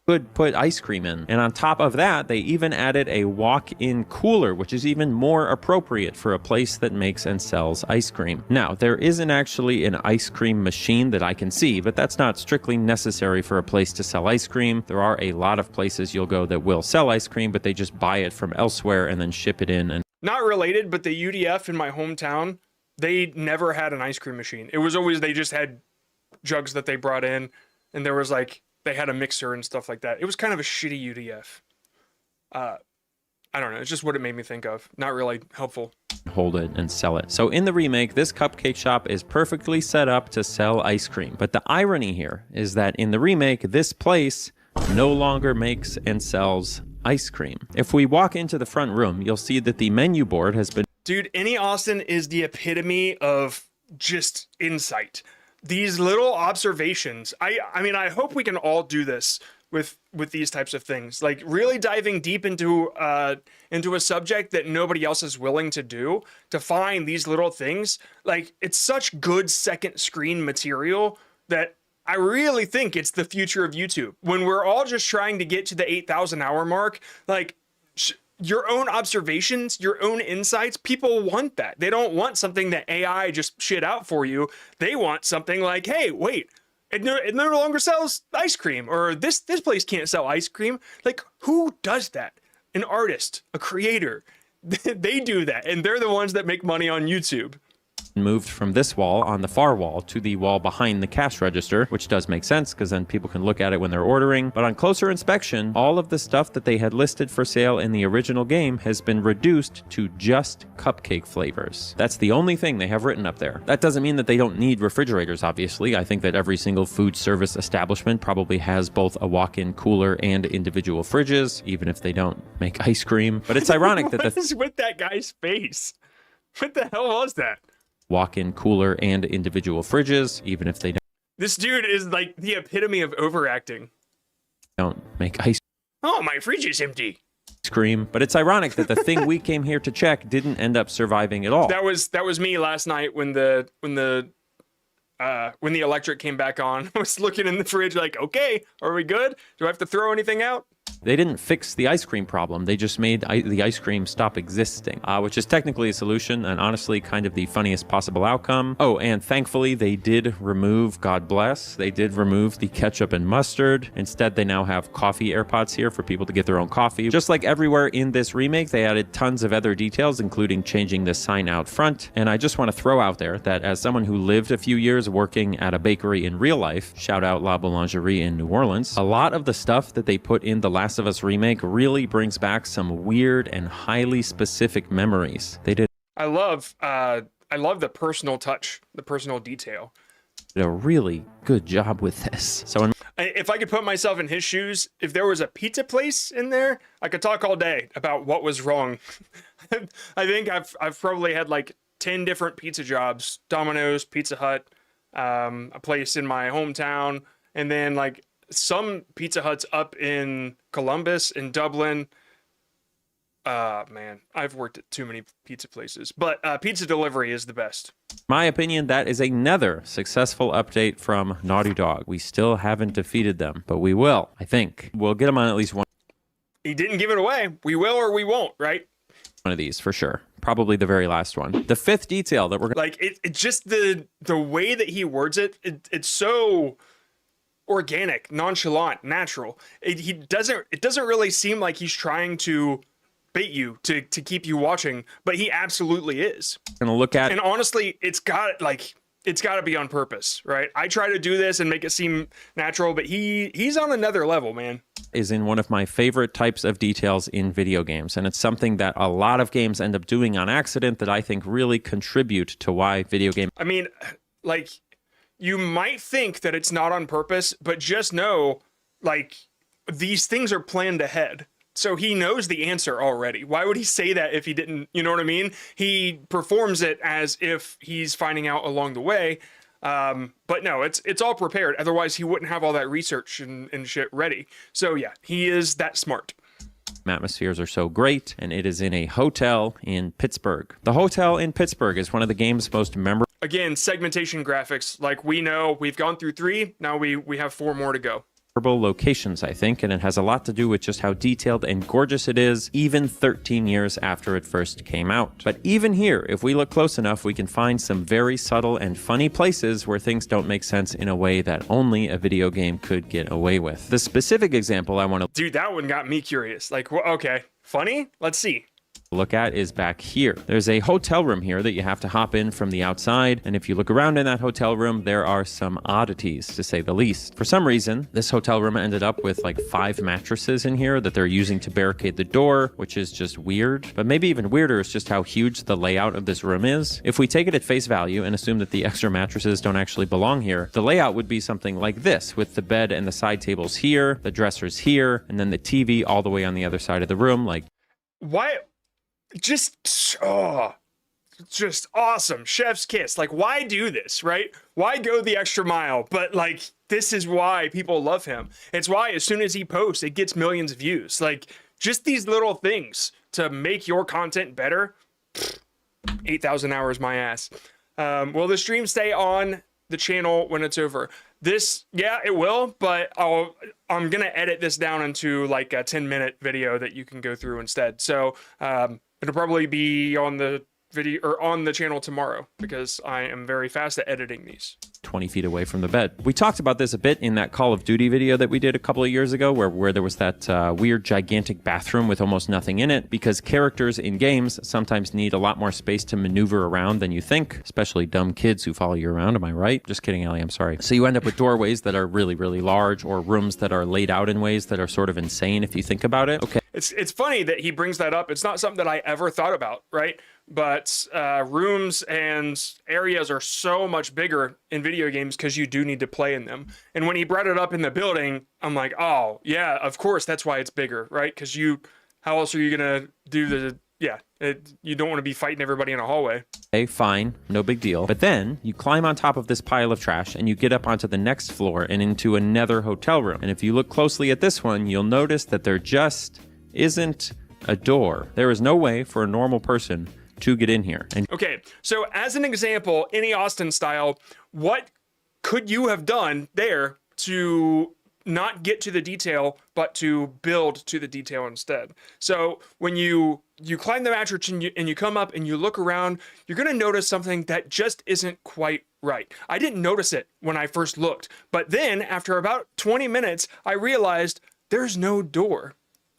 Could put ice cream in. And on top of that, they even added a walk-in cooler, which is even more appropriate for a place that makes and sells ice cream. Now, there isn't actually an ice cream machine that I can see, but that's not strictly necessary for a place to sell ice cream. There are a lot of places you'll go that will sell ice cream, but they just buy it from elsewhere and then ship it in. And not related, but the UDF in my hometown, they never had an ice cream machine. It was always, they just had jugs that they brought in, and there was like, they had a mixer and stuff like that. It was kind of a shitty UDF. I don't know. It's just what it made me think of. Not really helpful. Hold it and sell it. So in the remake, this cupcake shop is perfectly set up to sell ice cream. But the irony here is that in the remake, this place no longer makes and sells ice cream. If we walk into the front room, you'll see that the menu board has been Dude, Annie Austin is the epitome of just insight. These little observations. I mean, I hope we can all do this with these types of things. Like really diving deep into a subject that nobody else is willing to do, to find these little things. Like it's such good second screen material that I really think it's the future of YouTube. When we're all just trying to get to the 8,000 hour mark, like your own observations, your own insights, people want that. They don't want something that AI just shit out for you. They want something like, hey, wait, it no longer sells ice cream, or this place can't sell ice cream. Like, who does that? An artist, a creator. They do that, and they're the ones that make money on YouTube. moved from this wall on the far wall to the wall behind the cash register, which does make sense because then people can look at it when they're ordering. But on closer inspection, all of the stuff that they had listed for sale in the original game has been reduced to just cupcake flavors. That's the only thing they have written up there. That doesn't mean that they don't need refrigerators, obviously. I think that every single food service establishment probably has both a walk-in cooler and individual fridges, even if they don't make ice cream. But it's ironic that What is with that guy's face? What the hell was that? walk-in cooler and individual fridges, even if they This dude is like the epitome of overacting. don't make ice Oh, my fridge is empty. cream. But it's ironic that the thing we came here to check didn't end up surviving at all. That was me last night when the electric came back on. I was looking in the fridge like, okay, are we good? Do I have to throw anything out? They didn't fix the ice cream problem. They just made the ice cream stop existing, which is technically a solution and honestly kind of the funniest possible outcome. Oh, and thankfully they did remove, God bless, they did remove the ketchup and mustard. Instead, they now have coffee air pots here for people to get their own coffee. Just like everywhere in this remake, they added tons of other details, including changing the sign out front. And I just want to throw out there that as someone who lived a few years working at a bakery in real life, shout out La Boulangerie in New Orleans, a lot of the stuff that they put in the Last of Us remake really brings back some weird and highly specific memories. They did I love the personal touch, the personal detail. a really good job with this. So If I could put myself in his shoes, if there was a pizza place in there, I could talk all day about what was wrong. I think I've probably had like 10 different pizza jobs: Domino's, Pizza Hut, a place in my hometown, and then like some Pizza Huts up in Columbus, in Dublin. Man, I've worked at too many pizza places, but pizza delivery is the best. my opinion, that is another successful update from Naughty Dog. We still haven't defeated them, but we will, I think. We'll get them on at least one He didn't give it away. We will or we won't, right? of these for sure. Probably the very last one. The fifth detail that we're going Like it just the way that he words it's so organic, nonchalant, natural. It doesn't really seem like he's trying to bait you to keep you watching, but he absolutely is. to look at And honestly, it's got to be on purpose, right? I try to do this and make it seem natural, but he's on another level, man. is in one of my favorite types of details in video games. And it's something that a lot of games end up doing on accident that I think really contribute to why video game I mean, like, you might think that it's not on purpose, but just know, like, these things are planned ahead. So he knows the answer already. Why would he say that if he didn't? You know what I mean? He performs it as if he's finding out along the way. But no, it's all prepared. Otherwise, he wouldn't have all that research and shit ready. So yeah, he is that smart. atmospheres are so great, and it is in a hotel in Pittsburgh. The hotel in Pittsburgh is one of the game's most memorable Again, segmentation graphics. Like we know, we've gone through 3. Now we have 4 more to go. locations, I think, and it has a lot to do with just how detailed and gorgeous it is, even 13 years after it first came out. But even here, if we look close enough, we can find some very subtle and funny places where things don't make sense in a way that only a video game could get away with. The specific example I want to Dude, that one got me curious. Like, okay, funny? Let's see. look at is back here. There's a hotel room here that you have to hop in from the outside, and if you look around in that hotel room, there are some oddities, to say the least. For some reason, this hotel room ended up with like 5 mattresses in here that they're using to barricade the door, which is just weird. But maybe even weirder is just how huge the layout of this room is. If we take it at face value and assume that the extra mattresses don't actually belong here, the layout would be something like this, with the bed and the side tables here, the dressers here, and then the TV all the way on the other side of the room. Like, why? Just awesome. Chef's kiss. Like, why do this, right? Why go the extra mile? But like, this is why people love him. It's why as soon as he posts, it gets millions of views. Like, just these little things to make your content better. 8,000 hours my ass. Will the stream stay on the channel when it's over? Yeah, it will, but I'm gonna edit this down into like a 10-minute video that you can go through instead. So it'll probably be on the video or on the channel tomorrow because I am very fast at editing these. 20 feet away from the bed. We talked about this a bit in that Call of Duty video that we did a couple of years ago where there was that weird gigantic bathroom with almost nothing in it, because characters in games sometimes need a lot more space to maneuver around than you think, especially dumb kids who follow you around. Am I right? Just kidding, Ellie, I'm sorry. So you end up with doorways that are really, really large, or rooms that are laid out in ways that are sort of insane if you think about it. Okay. It's funny that he brings that up. It's not something that I ever thought about, right? But rooms and areas are so much bigger in video games because you do need to play in them. And when he brought it up in the building, I'm like, oh, yeah, of course, that's why it's bigger, right? Because how else are you going to do you don't want to be fighting everybody in a hallway. Okay, fine, no big deal. But then you climb on top of this pile of trash and you get up onto the next floor and into another hotel room. And if you look closely at this one, you'll notice that there just isn't a door. There is no way for a normal person to get in here. And okay, so as an example, any Austin style, what could you have done there to not get to the detail, but to build to the detail instead? So when you climb the mattress and you come up and you look around, you're gonna notice something that just isn't quite right. I didn't notice it when I first looked, but then after about 20 minutes, I realized there's no door.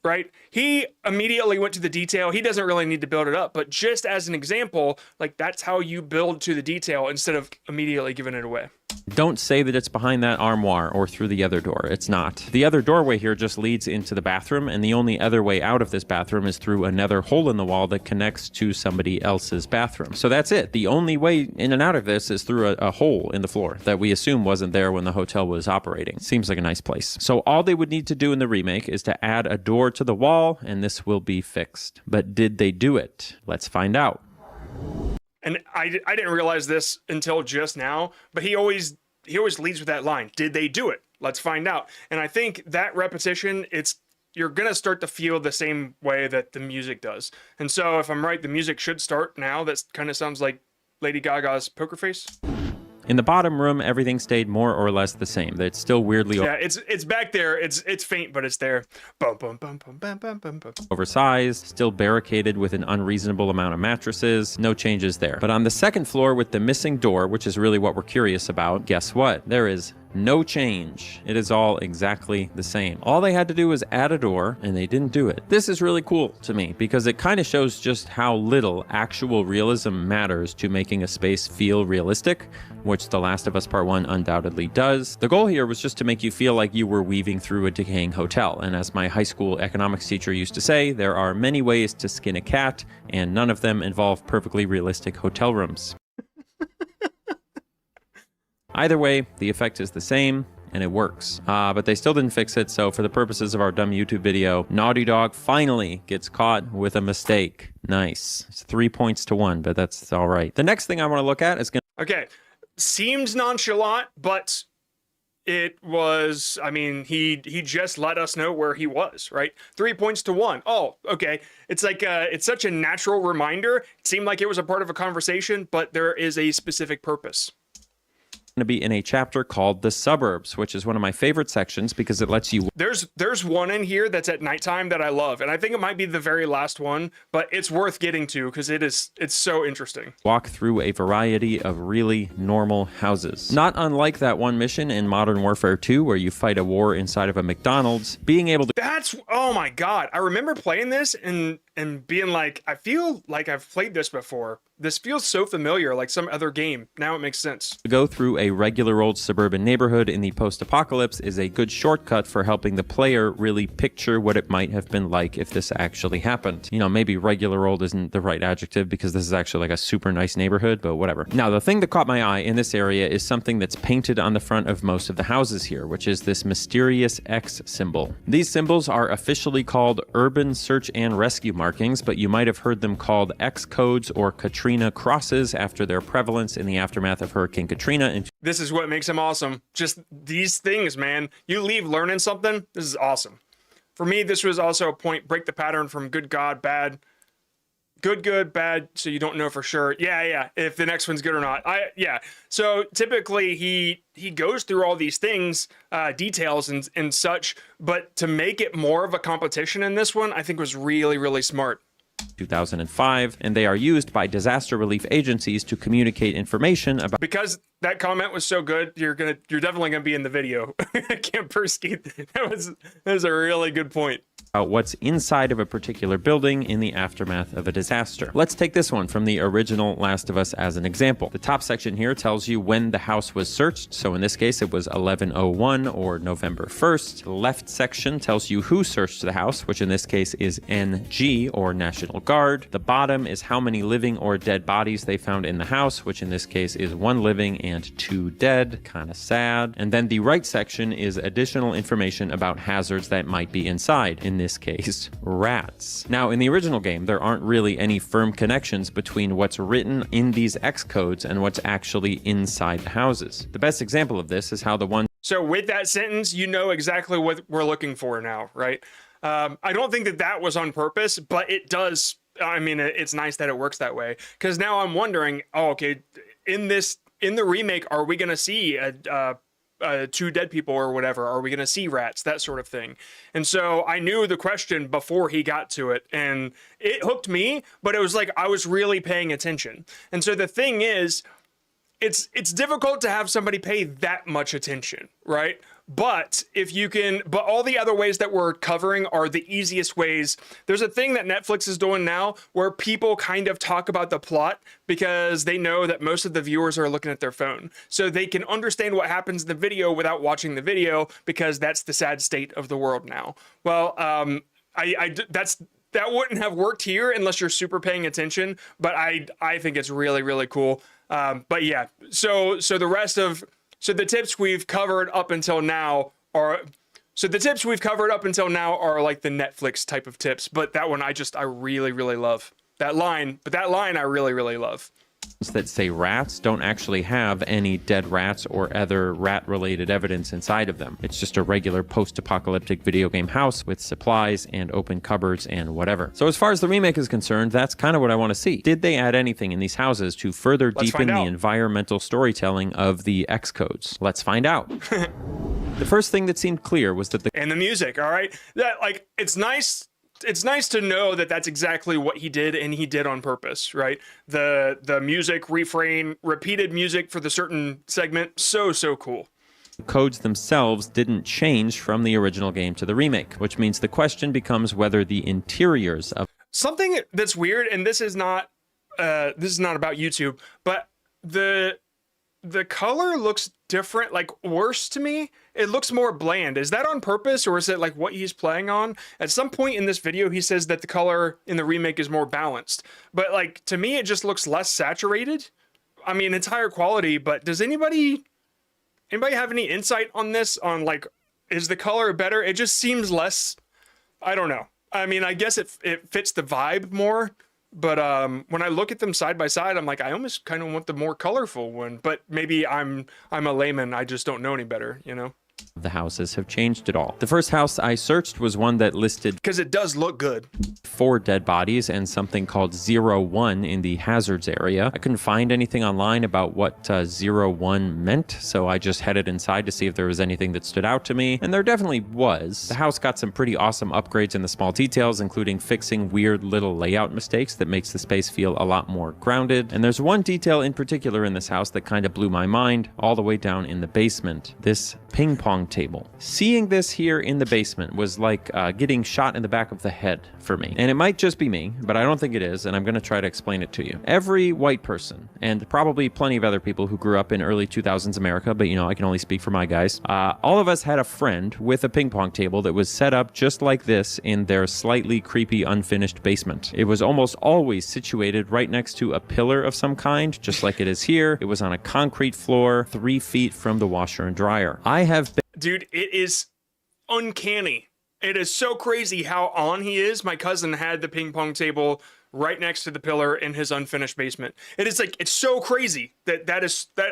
Right? He immediately went to the detail. He doesn't really need to build it up, but just as an example, like that's how you build to the detail instead of immediately giving it away. don't say that it's behind that armoire or through the other door. It's not. The other doorway here just leads into the bathroom, and the only other way out of this bathroom is through another hole in the wall that connects to somebody else's bathroom. So that's it. The only way in and out of this is through a hole in the floor that we assume wasn't there when the hotel was operating. Seems like a nice place. So all they would need to do in the remake is to add a door to the wall, and this will be fixed. But did they do it? Let's find out. And I didn't realize this until just now, but he always leads with that line. Did they do it? Let's find out. And I think that repetition, you're going to start to feel the same way that the music does. And so if I'm right, the music should start now. That kind of sounds like Lady Gaga's Poker Face. In the bottom room, everything stayed more or less the same. It's still weirdly it's back there. It's faint, but it's there. Bum, bum, bum, bum, bum, bum, bum, bum. Oversized, still barricaded with an unreasonable amount of mattresses. No changes there. But on the second floor with the missing door, which is really what we're curious about, guess what? There is no change. It is all exactly the same. All they had to do was add a door, and they didn't do it. This is really cool to me because it kind of shows just how little actual realism matters to making a space feel realistic, which The Last of Us Part 1 undoubtedly does. The goal here was just to make you feel like you were weaving through a decaying hotel. And as my high school economics teacher used to say, there are many ways to skin a cat, and none of them involve perfectly realistic hotel rooms. Either way, the effect is the same, and it works. But they still didn't fix it, so for the purposes of our dumb YouTube video, Naughty Dog finally gets caught with a mistake. Nice. It's 3 points to 1, but that's all right. The next thing I want to look at is Okay, seems nonchalant, but it was, I mean, he just let us know where he was, right? 3 points to 1. Oh, okay. It's like, it's such a natural reminder. It seemed like it was a part of a conversation, but there is a specific purpose. going to be in a chapter called The Suburbs, which is one of my favorite sections because it lets you There's one in here that's at nighttime that I love, and I think it might be the very last one, but it's worth getting to because it's so interesting. walk through a variety of really normal houses. Not unlike that one mission in Modern Warfare 2 where you fight a war inside of a McDonald's, being able to That's, oh my god, I remember playing this and being like, I feel like I've played this before. This feels so familiar, like some other game. Now it makes sense. go through a regular old suburban neighborhood in the post-apocalypse is a good shortcut for helping the player really picture what it might have been like if this actually happened. You know, maybe regular old isn't the right adjective because this is actually like a super nice neighborhood, but whatever. Now, the thing that caught my eye in this area is something that's painted on the front of most of the houses here, which is this mysterious X symbol. These symbols are officially called urban search and rescue markings, but you might have heard them called X codes or Katrina crosses after their prevalence in the aftermath of Hurricane Katrina in This is what makes them awesome. Just these things, man. You leave learning something. This is awesome. For me, this was also a point, break the pattern from good, God, bad. Good, bad, so you don't know for sure. Yeah, if the next one's good or not. Yeah. So typically he goes through all these things, details and such, but to make it more of a competition in this one, I think was really, really smart. 2005, and they are used by disaster relief agencies to communicate information about Because that comment was so good, you're definitely gonna be in the video. Camp Persky, that was a really good point. what's inside of a particular building in the aftermath of a disaster. Let's take this one from the original Last of Us as an example. The top section here tells you when the house was searched, so in this case it was 11:01 or November 1st. The left section tells you who searched the house, which in this case is NG or National Guard. The bottom is how many living or dead bodies they found in the house, which in this case is 1 living and 2 dead. Kind of sad. And then the right section is additional information about hazards that might be inside. In this case, rats. Now, in the original game, there aren't really any firm connections between what's written in these X codes and what's actually inside the houses. The best example of this is how the one So with that sentence, you know exactly what we're looking for now, right? I don't think that was on purpose, but it does. I mean, it's nice that it works that way. Because now I'm wondering, oh, okay, in the remake, are we going to see 2 dead people or whatever? Are we going to see rats? That sort of thing. And so I knew the question before he got to it, and it hooked me, but it was like I was really paying attention. And so the thing is, it's difficult to have somebody pay that much attention, right? But but all the other ways that we're covering are the easiest ways. There's a thing that Netflix is doing now where people kind of talk about the plot because they know that most of the viewers are looking at their phone. So they can understand what happens in the video without watching the video because that's the sad state of the world now. Well, that wouldn't have worked here unless you're super paying attention, but I think it's really, really cool. But yeah, so the tips we've covered up until now are like the Netflix type of tips, but that one I really, really love. That line I really, really love. that say rats don't actually have any dead rats or other rat-related evidence inside of them. It's just a regular post-apocalyptic video game house with supplies and open cupboards and whatever. So as far as the remake is concerned, that's kind of what I want to see. Did they add anything in these houses to further deepen the environmental storytelling of the X codes? Let's find out. The first thing that seemed clear was that and the music, all right? That, like, it's nice to know that that's exactly what he did, and he did on purpose, right? The music, refrain, repeated music for the certain segment, so cool. codes themselves didn't change from the original game to the remake, which means the question becomes whether the interiors of Something that's weird, and this is not about YouTube, but the color looks different, like worse to me. It looks more bland. Is that on purpose, or is it like what he's playing on? At some point in this video, he says that the color in the remake is more balanced, but like to me, it just looks less saturated. I mean, it's higher quality, but does anybody have any insight on this? On like, is the color better? It just seems less. I don't know. I mean, I guess it fits the vibe more. But when I look at them side by side, I'm like, I almost kind of want the more colorful one. But maybe I'm a layman. I just don't know any better, you know? The houses have changed at all. The first house I searched was one that listed Because it does look good. 4 dead bodies and something called 01 in the hazards area. I couldn't find anything online about what 01 meant, so I just headed inside to see if there was anything that stood out to me, and there definitely was. The house got some pretty awesome upgrades in the small details, including fixing weird little layout mistakes that makes the space feel a lot more grounded. And there's one detail in particular in this house that kind of blew my mind, all the way down in the basement. This ping pong table. Seeing this here in the basement was like getting shot in the back of the head for me. And it might just be me, but I don't think it is, and I'm going to try to explain it to you. Every white person, and probably plenty of other people who grew up in early 2000s America, but you know, I can only speak for my guys, all of us had a friend with a ping pong table that was set up just like this in their slightly creepy unfinished basement. It was almost always situated right next to a pillar of some kind, just like it is here. It was on a concrete floor 3 feet from the washer and dryer. I have been Dude, it is uncanny. It is so crazy how on he is. My cousin had the ping pong table right next to the pillar in his unfinished basement. It is like, it's so crazy that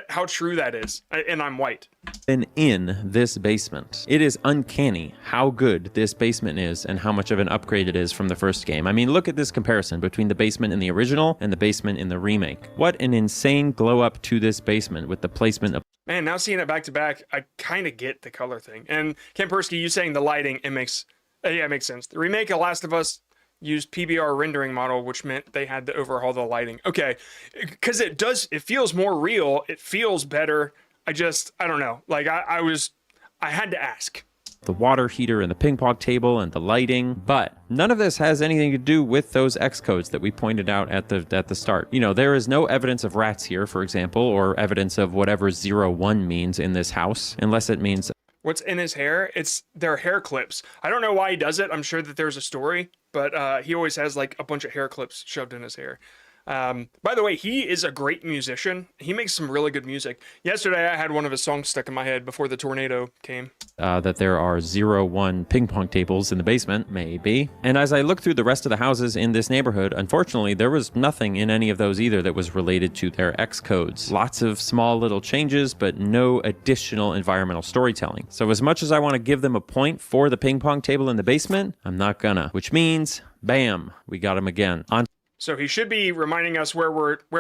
how true that is. And I'm white. in this basement. It is uncanny how good this basement is and how much of an upgrade it is from the first game. I mean, look at this comparison between the basement in the original and the basement in the remake. What an insane glow up to this basement with the placement of Man, now seeing it back to back, I kind of get the color thing. And Kampersky, you saying the lighting, it makes sense. The remake of Last of Us used PBR rendering model, which meant they had to overhaul the lighting. Okay, because it feels more real. It feels better. I don't know. Like I had to ask. the water heater and the ping pong table and the lighting, but none of this has anything to do with those X codes that we pointed out at the start. You know, there is no evidence of rats here, for example, or evidence of whatever 01 means in this house, unless it means What's in his hair? It's their hair clips. I don't know why he does it. I'm sure that there's a story, but he always has like a bunch of hair clips shoved in his hair. By the way, he is a great musician. He makes some really good music. Yesterday, I had one of his songs stuck in my head before the tornado came. that there are 01 ping pong tables in the basement, maybe. And as I look through the rest of the houses in this neighborhood, unfortunately, there was nothing in any of those either that was related to their X codes. Lots of small little changes, but no additional environmental storytelling. So as much as I want to give them a point for the ping pong table in the basement, I'm not gonna. Which means, bam, we got him again. On So he should be reminding us where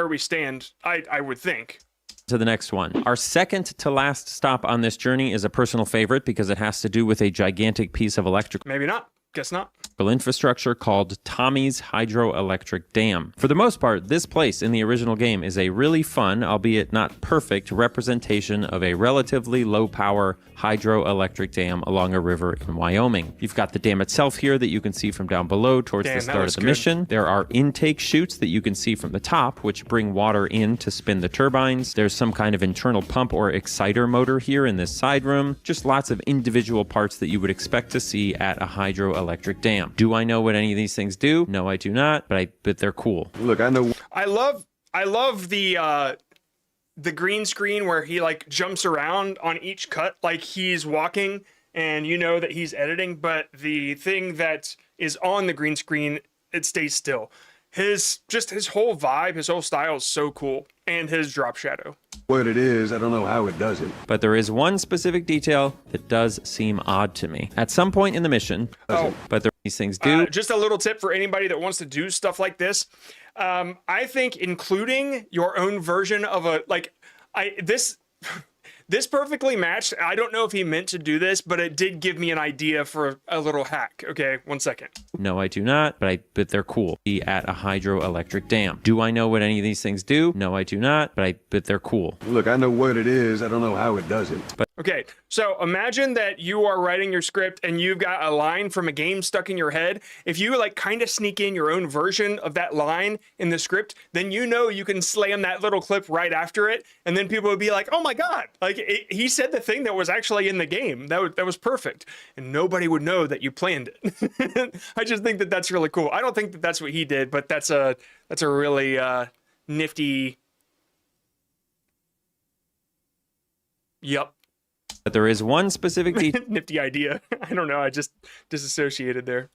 we stand, I would think. to the next one. Our second to last stop on this journey is a personal favorite because it has to do with a gigantic piece of electrical Maybe not. Guess not. infrastructure called Tommy's Hydroelectric Dam. For the most part, this place in the original game is a really fun, albeit not perfect, representation of a relatively low-power hydroelectric dam along a river in Wyoming. You've got the dam itself here that you can see from down below towards Damn, the that start of looks the good. mission. There are intake chutes that you can see from the top, which bring water in to spin the turbines. There's some kind of internal pump or exciter motor here in this side room. Just lots of individual parts that you would expect to see at a hydroelectric dam. Do I know what any of these things do? No, I do not, but they're cool. Look, I know. I love the green screen where he like jumps around on each cut like he's walking and you know that he's editing, but the thing that is on the green screen, it stays still. His whole vibe, his whole style is so cool, and his drop shadow. What it is, I don't know how it does it. But there is one specific detail that does seem odd to me. At some point in the mission, Oh. but these things do. Just a little tip for anybody that wants to do stuff like this. I think including your own version of this perfectly matched. I don't know if he meant to do this, but it did give me an idea for a little hack. Okay, 1 second. No, I do not, but they're cool. Be at a hydroelectric dam. Do I know what any of these things do? No, I do not, but they're cool. Look, I know what it is, I don't know how it does it. Okay, so imagine that you are writing your script and you've got a line from a game stuck in your head. If you like kind of sneak in your own version of that line in the script, then you know you can slam that little clip right after it, and then people would be like, "Oh my god! Like he said the thing that was actually in the game. That was perfect," and nobody would know that you planned it. I just think that that's really cool. I don't think that that's what he did, but that's a really nifty. Yup. But there is one specific detail Nifty idea. I don't know. I just disassociated there.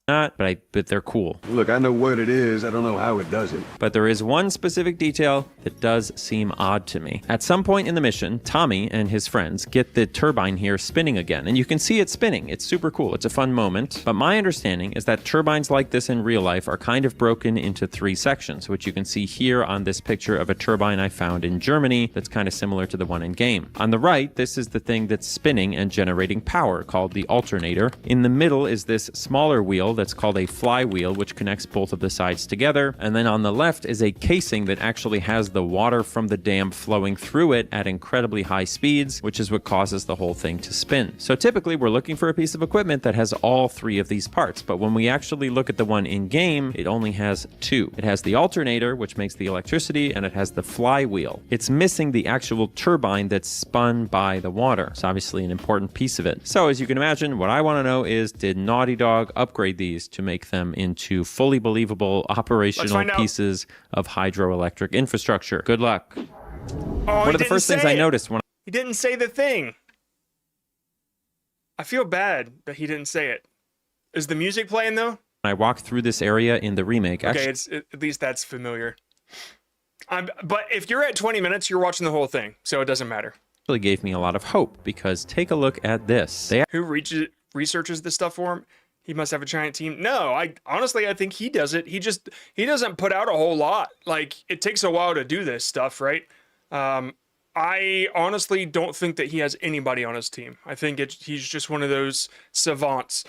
not, but they're cool. Look, I know what it is. I don't know how it does it. But there is one specific detail that does seem odd to me. At some point in the mission, Tommy and his friends get the turbine here spinning again, and you can see it spinning. It's super cool. It's a fun moment. But my understanding is that turbines like this in real life are kind of broken into 3 sections, which you can see here on this picture of a turbine I found in Germany that's kind of similar to the one in game. On the right, this is the thing that's spinning and generating power, called the alternator. In the middle is this smaller wheel that's called a flywheel, which connects both of the sides together. And then on the left is a casing that actually has the water from the dam flowing through it at incredibly high speeds, which is what causes the whole thing to spin. So typically we're looking for a piece of equipment that has all 3 of these parts, but when we actually look at the one in game, it only has 2. It has the alternator, which makes the electricity, and it has the flywheel. It's missing the actual turbine that's spun by the water. It's obviously an important piece of it. So as you can imagine, what I want to know is, did Naughty Dog upgrade these to make them into fully believable operational pieces of hydroelectric infrastructure? Good luck. Oh, One of the first things I noticed when he didn't say the thing. I feel bad that he didn't say it. Is the music playing though? I walked through this area in the remake. Okay, at least that's familiar. But if you're at 20 minutes, you're watching the whole thing, so it doesn't matter. Actually gave me a lot of hope, because take a look at this. Who researches this stuff for him? He must have a giant team. No, I think he does it. He doesn't put out a whole lot. Like, it takes a while to do this stuff, right? I honestly don't think that he has anybody on his team. I think he's just one of those savants.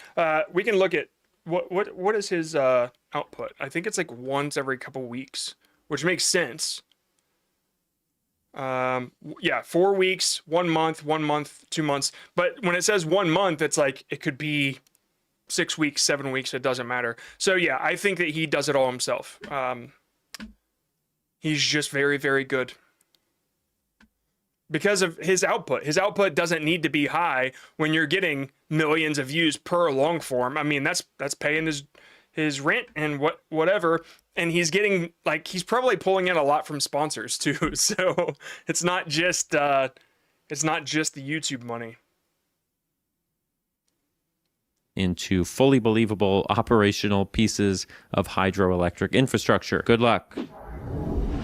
We can look at what is his output. I think it's like once every couple weeks, which makes sense. Yeah, 4 weeks, 1 month, 1 month, 2 months. But when it says 1 month, it's like it could be 6 weeks, 7 weeks. It doesn't matter. So yeah, I think that he does it all himself. He's just very, very good because of his output. His output doesn't need to be high when you're getting millions of views per long form. I mean, that's paying his rent and whatever. And he's getting, like, he's probably pulling in a lot from sponsors too. So it's not just the YouTube money. Into fully believable operational pieces of hydroelectric infrastructure. Good luck.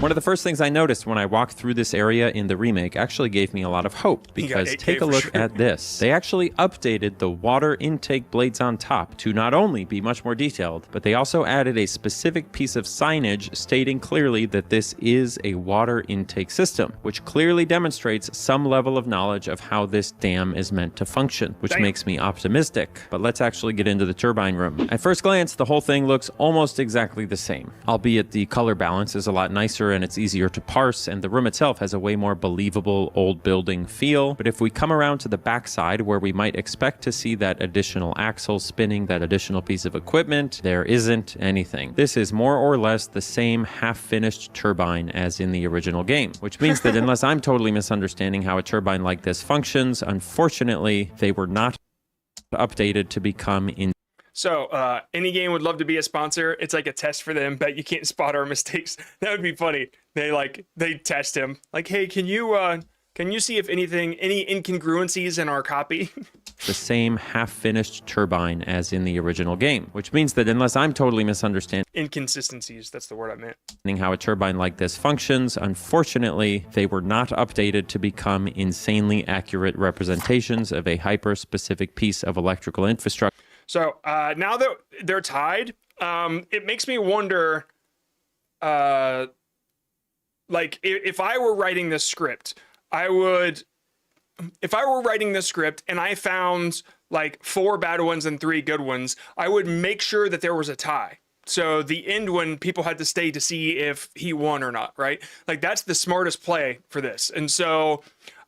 One of the first things I noticed when I walked through this area in the remake actually gave me a lot of hope, because take a look at this. They actually updated the water intake blades on top to not only be much more detailed, but they also added a specific piece of signage stating clearly that this is a water intake system, which clearly demonstrates some level of knowledge of how this dam is meant to function, which makes me optimistic. But let's actually get into the turbine room. At first glance, the whole thing looks almost exactly the same, albeit the color balance is a lot nicer and it's easier to parse, and the room itself has a way more believable old building feel. But if we come around to the backside, where we might expect to see that additional axle spinning, that additional piece of equipment, there isn't anything. This is more or less the same half-finished turbine as in the original game, which means that unless I'm totally misunderstanding how a turbine like this functions, unfortunately, they were not updated to become in. So, Any Game would love to be a sponsor. It's like a test for them, but you can't spot our mistakes. That would be funny. They test him. Like, hey, can you see if any incongruencies in our copy? The same half-finished turbine as in the original game, which means that unless I'm totally misunderstanding inconsistencies, that's the word I meant, how a turbine like this functions, unfortunately, they were not updated to become insanely accurate representations of a hyper-specific piece of electrical infrastructure. So now that they're tied, it makes me wonder, like, if I were writing this script, if I were writing this script and I found like 4 bad ones and 3 good ones, I would make sure that there was a tie. So the end when people had to stay to see if he won or not, right? Like, that's the smartest play for this. And so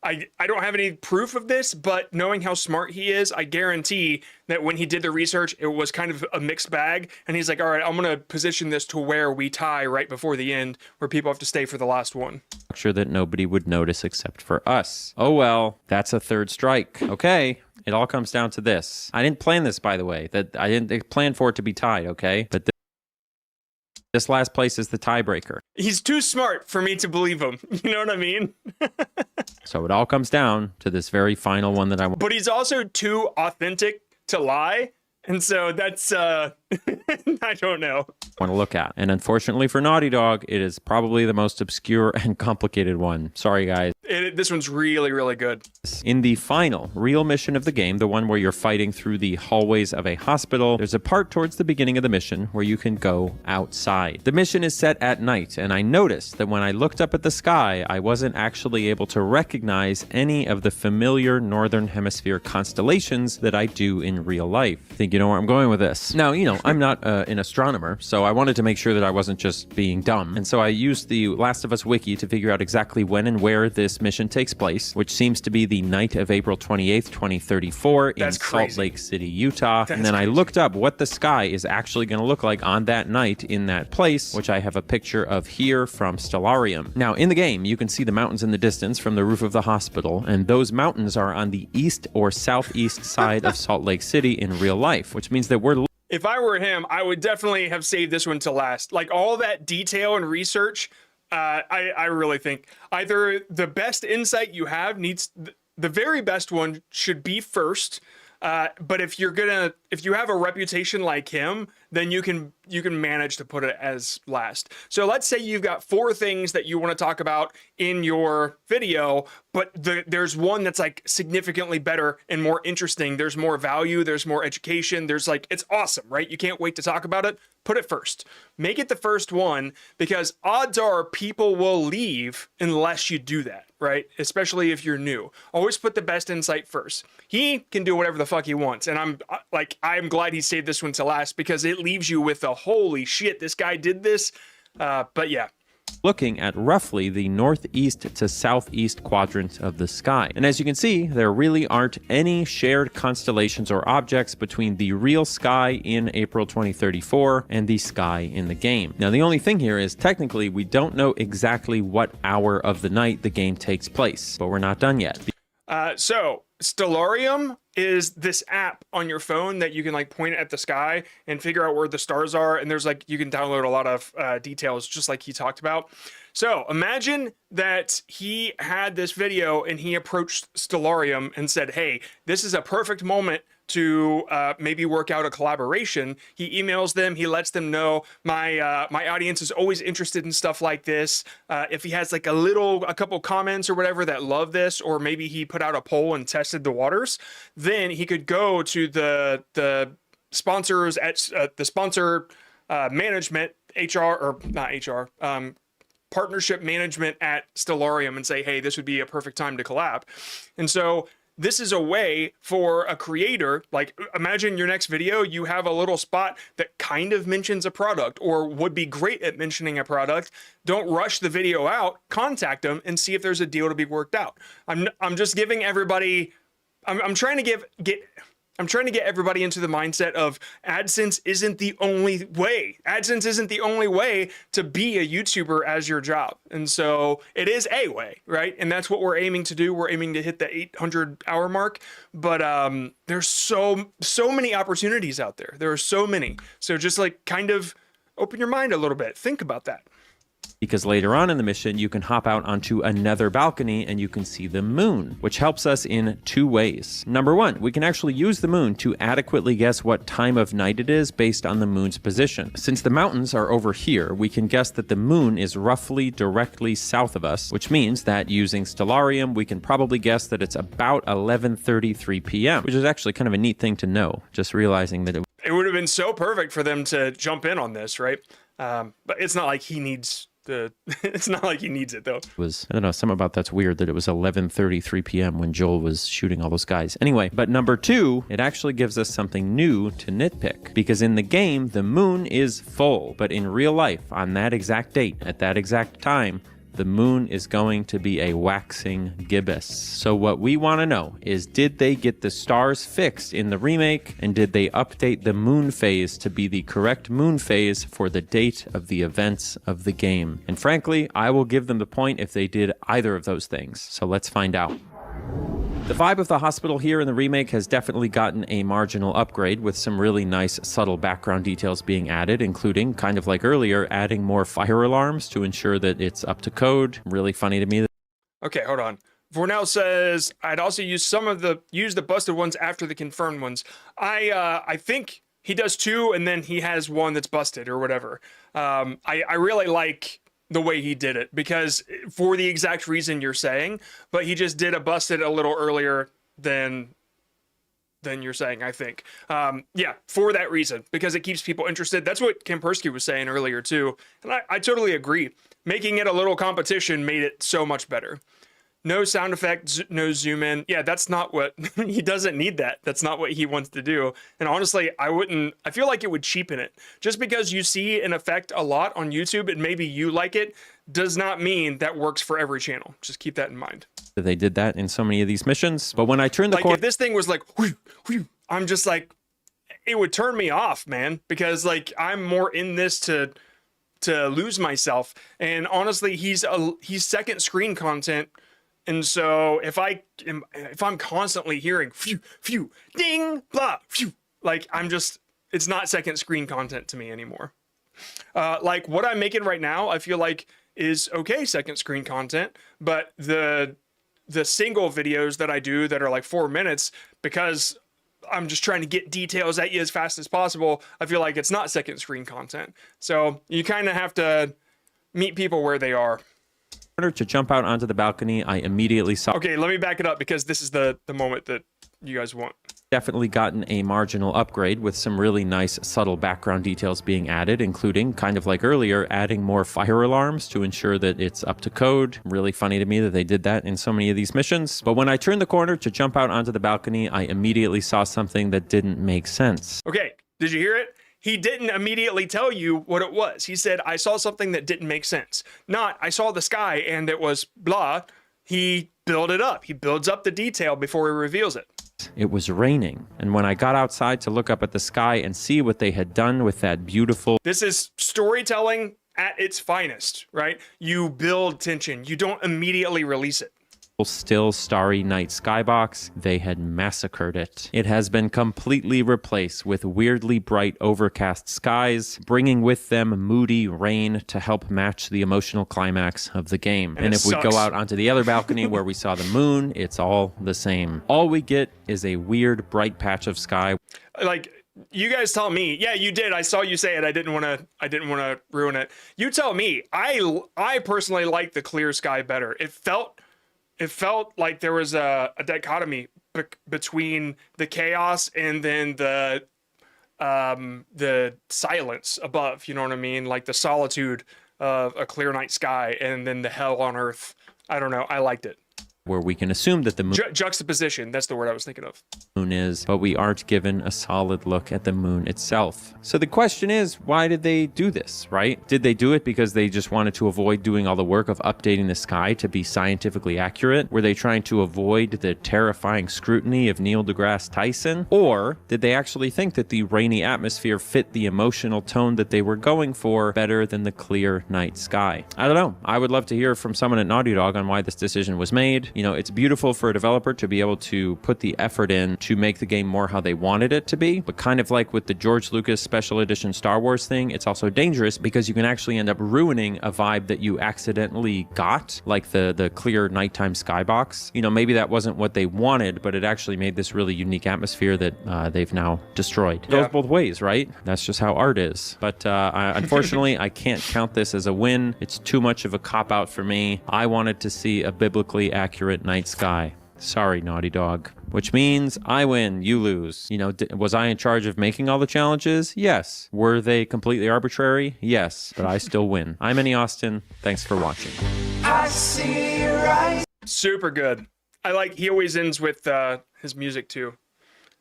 I don't have any proof of this, but knowing how smart he is, I guarantee that when he did the research, it was kind of a mixed bag. And he's like, all right, I'm going to position this to where we tie right before the end, where people have to stay for the last one. Sure that nobody would notice except for us. Oh well, that's a third strike. Okay, it all comes down to this. I didn't plan this, by the way. That I didn't plan for it to be tied, okay? But this last place is the tiebreaker. He's too smart for me to believe him. You know what I mean? So it all comes down to this very final one that I want. But he's also too authentic to lie. And so that's I don't know. Want to look at. And unfortunately for Naughty Dog, it is probably the most obscure and complicated one. Sorry, guys. This one's really, really good. In the final real mission of the game, the one where you're fighting through the hallways of a hospital, there's a part towards the beginning of the mission where you can go outside. The mission is set at night, and I noticed that when I looked up at the sky, I wasn't actually able to recognize any of the familiar Northern Hemisphere constellations that I do in real life. I think you know where I'm going with this. Now, I'm not an astronomer, so I wanted to make sure that I wasn't just being dumb. And so I used the Last of Us wiki to figure out exactly when and where this mission takes place, which seems to be the night of April 28th, 2034 in Salt Lake City, Utah. And then I looked up what the sky is actually going to look like on that night in that place, which I have a picture of here from Stellarium. Now, in the game, you can see the mountains in the distance from the roof of the hospital, and those mountains are on the east or southeast side of Salt Lake City in real life, which means that we're... If I were him, I would definitely have saved this one to last. Like all that detail and research, I really think either the best insight you have needs, the very best one should be first. But if you have a reputation like him, then you can manage to put it as last. So let's say you've got 4 things that you want to talk about in your video, but there's one that's like significantly better and more interesting. There's more value, there's more education, it's awesome, right? You can't wait to talk about it. Put it first. Make it the first one, because odds are people will leave unless you do that, right? Especially if you're new. Always put the best insight first. He can do whatever the fuck he wants, and I'm glad he saved this one to last, because it leaves you with a holy shit, this guy did this. But yeah. Looking at roughly the northeast to southeast quadrant of the sky. And as you can see, there really aren't any shared constellations or objects between the real sky in April 2034 and the sky in the game. Now, the only thing here is technically we don't know exactly what hour of the night the game takes place, but we're not done yet. So Stellarium is this app on your phone that you can point at the sky and figure out where the stars are. And there's you can download a lot of details just like he talked about. So imagine that he had this video and he approached Stellarium and said, hey, this is a perfect moment to maybe work out a collaboration. He emails them, he lets them know my audience is always interested in stuff like this. If he has a couple comments or whatever that love this, or maybe he put out a poll and tested the waters, then he could go to the sponsors at the sponsor management, HR, or not HR, partnership management at Stellarium and say, hey, this would be a perfect time to collab. And so this is a way for a creator, imagine your next video, you have a little spot that kind of mentions a product or would be great at mentioning a product. Don't rush the video out, contact them and see if there's a deal to be worked out. I'm just giving everybody, I'm trying to get everybody into the mindset of AdSense isn't the only way. AdSense isn't the only way to be a YouTuber as your job. And so it is a way, right? And that's what we're aiming to do. We're aiming to hit the 800 hour mark, but there's so many opportunities out there. There are so many. So just kind of open your mind a little bit. Think about that. Because later on in the mission, you can hop out onto another balcony and you can see the moon, which helps us in 2 ways. Number 1, we can actually use the moon to adequately guess what time of night it is based on the moon's position. Since the mountains are over here, we can guess that the moon is roughly directly south of us, which means that using Stellarium, we can probably guess that it's about 11:33 p.m., which is actually kind of a neat thing to know, just realizing that it would have been so perfect for them to jump in on this, right? But it's not like he needs it's not like he needs it though. I don't know, something about that's weird that it was 11:33 p.m. when Joel was shooting all those guys. Anyway, but number 2, it actually gives us something new to nitpick, because in the game, the moon is full, but in real life, on that exact date, at that exact time, the moon is going to be a waxing gibbous. So what we want to know is, did they get the stars fixed in the remake, and did they update the moon phase to be the correct moon phase for the date of the events of the game? And frankly, I will give them the point if they did either of those things. So let's find out. The vibe of the hospital here in the remake has definitely gotten a marginal upgrade, with some really nice subtle background details being added, including, kind of like earlier, adding more fire alarms to ensure that it's up to code. Really funny to me. Okay, hold on. Vornell says I'd also use the busted ones after the confirmed ones. I think he does two, and then he has one that's busted or whatever. I really like the way he did it, because for the exact reason you're saying, but he just did a busted a little earlier than you're saying, I think. Yeah, for that reason, because it keeps people interested. That's what Kampersky was saying earlier too, and I totally agree. Making it a little competition made it so much better. No sound effect, no zoom in. Yeah, that's not what he doesn't need that. That's not what he wants to do. And honestly, I feel like it would cheapen it. Just because you see an effect a lot on YouTube and maybe you like it does not mean that works for every channel. Just keep that in mind. They did that in so many of these missions. But when I turned the like corner, if this thing was like, whew, whew, I'm just like, it would turn me off, man, because like I'm more in this to lose myself. And honestly, he's second screen content. And so if I'm constantly hearing phew, phew, ding, blah, phew, like it's not second screen content to me anymore. Like what I'm making right now, I feel like is okay second screen content, but the single videos that I do that are like 4 minutes, because I'm just trying to get details at you as fast as possible, I feel like it's not second screen content. So you kind of have to meet people where they are. to jump out onto the balcony, I immediately saw. Okay, let me back it up, because this is the moment that you guys want. Definitely gotten a marginal upgrade with some really nice subtle background details being added, including, kind of like earlier, adding more fire alarms to ensure that it's up to code. Really funny to me that they did that in so many of these missions. But when I turned the corner to jump out onto the balcony, I immediately saw something that didn't make sense. Okay, did you hear it? He didn't immediately tell you what it was. He said, I saw something that didn't make sense. Not, I saw the sky and it was blah. He built it up. He builds up the detail before he reveals it. It was raining, and when I got outside to look up at the sky and see what they had done with that beautiful... This is storytelling at its finest, right? You build tension. You don't immediately release it. Still starry night skybox, they had massacred it. It has been completely replaced with weirdly bright overcast skies, bringing with them moody rain to help match the emotional climax of the game. And if we go out onto the other balcony where we saw the moon, it's all the same. All we get is a weird bright patch of sky. Like, you guys tell me. Yeah, you did. I saw you say it. I didn't want to ruin it. You tell me. I personally like the clear sky better. It felt like there was a dichotomy between the chaos and then the silence above, you know what I mean? Like the solitude of a clear night sky and then the hell on earth. I don't know. I liked it. Where we can assume that the moon... Juxtaposition, that's the word I was thinking of. Moon is, but we aren't given a solid look at the moon itself. So the question is, why did they do this, right? Did they do it because they just wanted to avoid doing all the work of updating the sky to be scientifically accurate? Were they trying to avoid the terrifying scrutiny of Neil deGrasse Tyson? Or did they actually think that the rainy atmosphere fit the emotional tone that they were going for better than the clear night sky? I don't know. I would love to hear from someone at Naughty Dog on why this decision was made. You know, it's beautiful for a developer to be able to put the effort in to make the game more how they wanted it to be, but kind of like with the George Lucas Special Edition Star Wars thing, it's also dangerous because you can actually end up ruining a vibe that you accidentally got, like the clear nighttime skybox. You know, maybe that wasn't what they wanted, but it actually made this really unique atmosphere that they've now destroyed. It goes both ways, right? That's just how art is. But unfortunately, I can't count this as a win. It's too much of a cop-out for me. I wanted to see a biblically accurate night sky. Sorry, Naughty Dog. Which means I win, you lose. You know, was I in charge of making all the challenges? Yes. Were they completely arbitrary? Yes. But I still win. I'm Annie Austin. Thanks for watching. I see your eyes. Super good. I like, he always ends with his music too.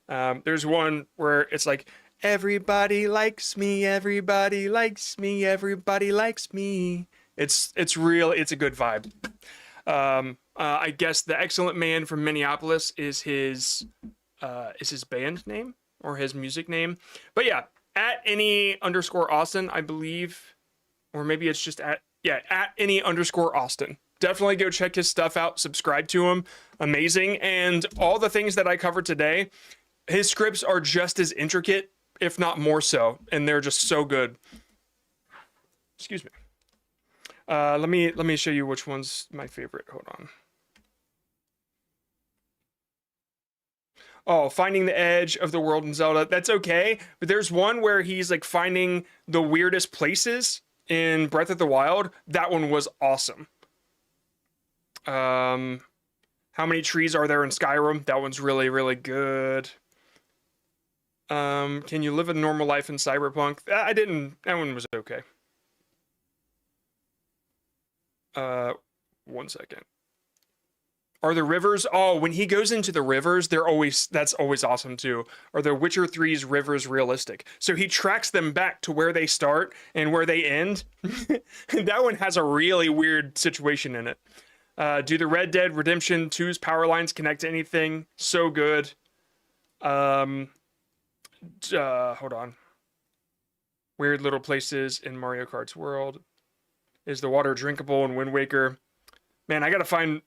There's one where it's like, everybody likes me, everybody likes me, everybody likes me. It's a good vibe. I guess the Excellent Man from Minneapolis is his band name or his music name. But yeah, at @any_Austin, I believe, or maybe it's just at @any_Austin. Definitely go check his stuff out. Subscribe to him. Amazing. And all the things that I covered today, his scripts are just as intricate, if not more so, and they're just so good. Excuse me. Let me show you which one's my favorite. Hold on. oh, finding the edge of the world in Zelda. That's okay, but there's one where he's like finding the weirdest places in Breath of the Wild. That one was awesome. How many trees are there in Skyrim? That one's really, really good. Can you live a normal life in Cyberpunk? I didn't. That one was okay. 1 second. Are the rivers? Oh, when he goes into the rivers, that's always awesome too. Are the Witcher 3's rivers realistic? So he tracks them back to where they start and where they end. That one has a really weird situation in it. Do the Red Dead Redemption 2's power lines connect to anything? So good. Hold on. Weird little places in Mario Kart's world. Is the water drinkable in Wind Waker? Man, I gotta find...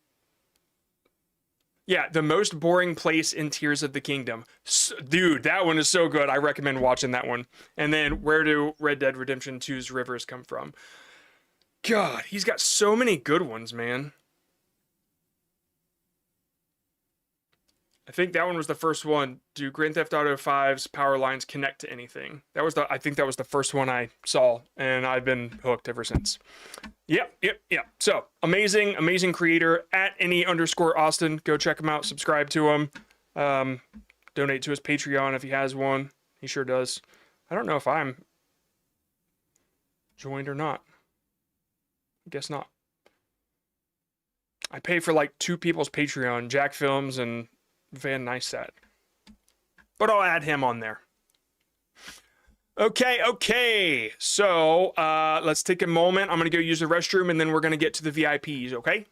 Yeah, the most boring place in Tears of the Kingdom. Dude, that one is so good. I recommend watching that one. And then, where do Red Dead Redemption 2's rivers come from? God, he's got so many good ones, man. I think that one was the first one. Do Grand Theft Auto 5's power lines connect to anything? I think that was the first one I saw, and I've been hooked ever since. Yep. So, amazing creator, at @any_Austin. Go check him out, subscribe to him. Donate to his Patreon if he has one. He sure does. I don't know if I'm joined or not. I guess not. I pay for like 2 people's Patreon, Jack Films and Van Nysat. But I'll add him on there. Okay. So, let's take a moment. I'm going to go use the restroom, and then we're going to get to the VIPs, okay?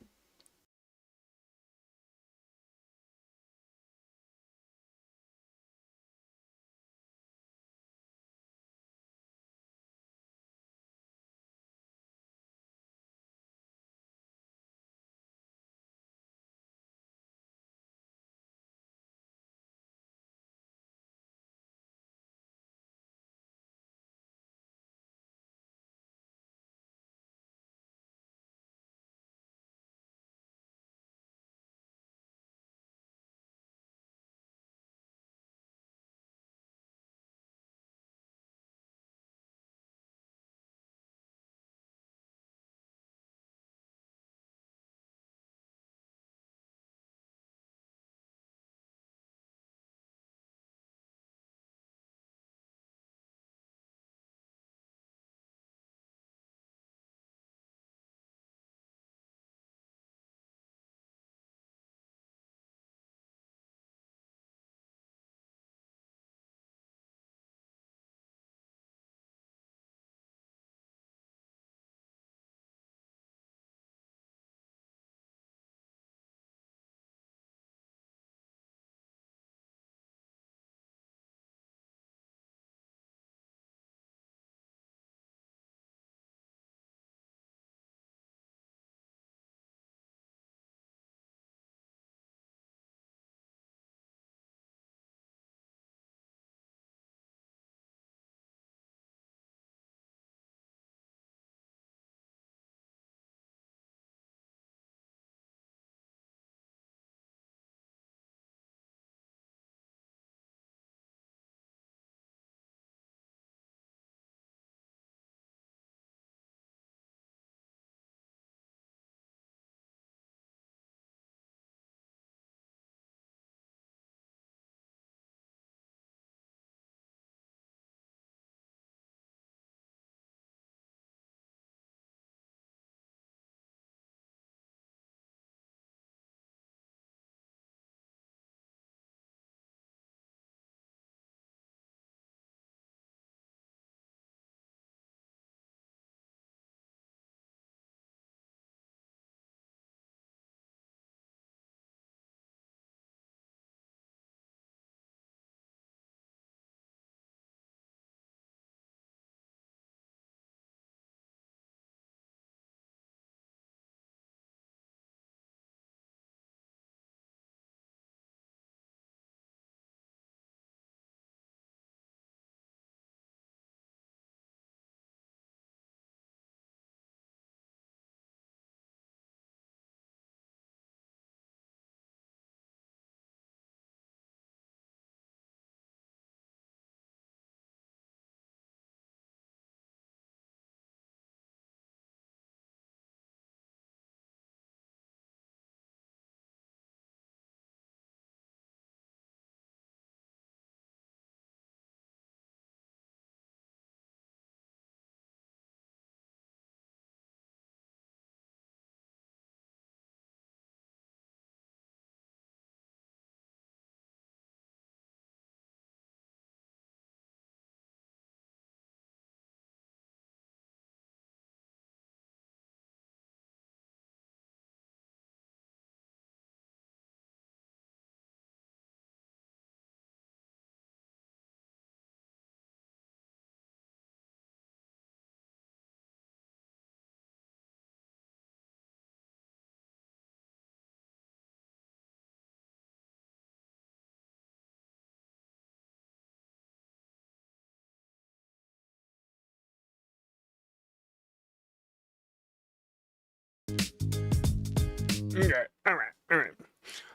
Okay. All right. All right.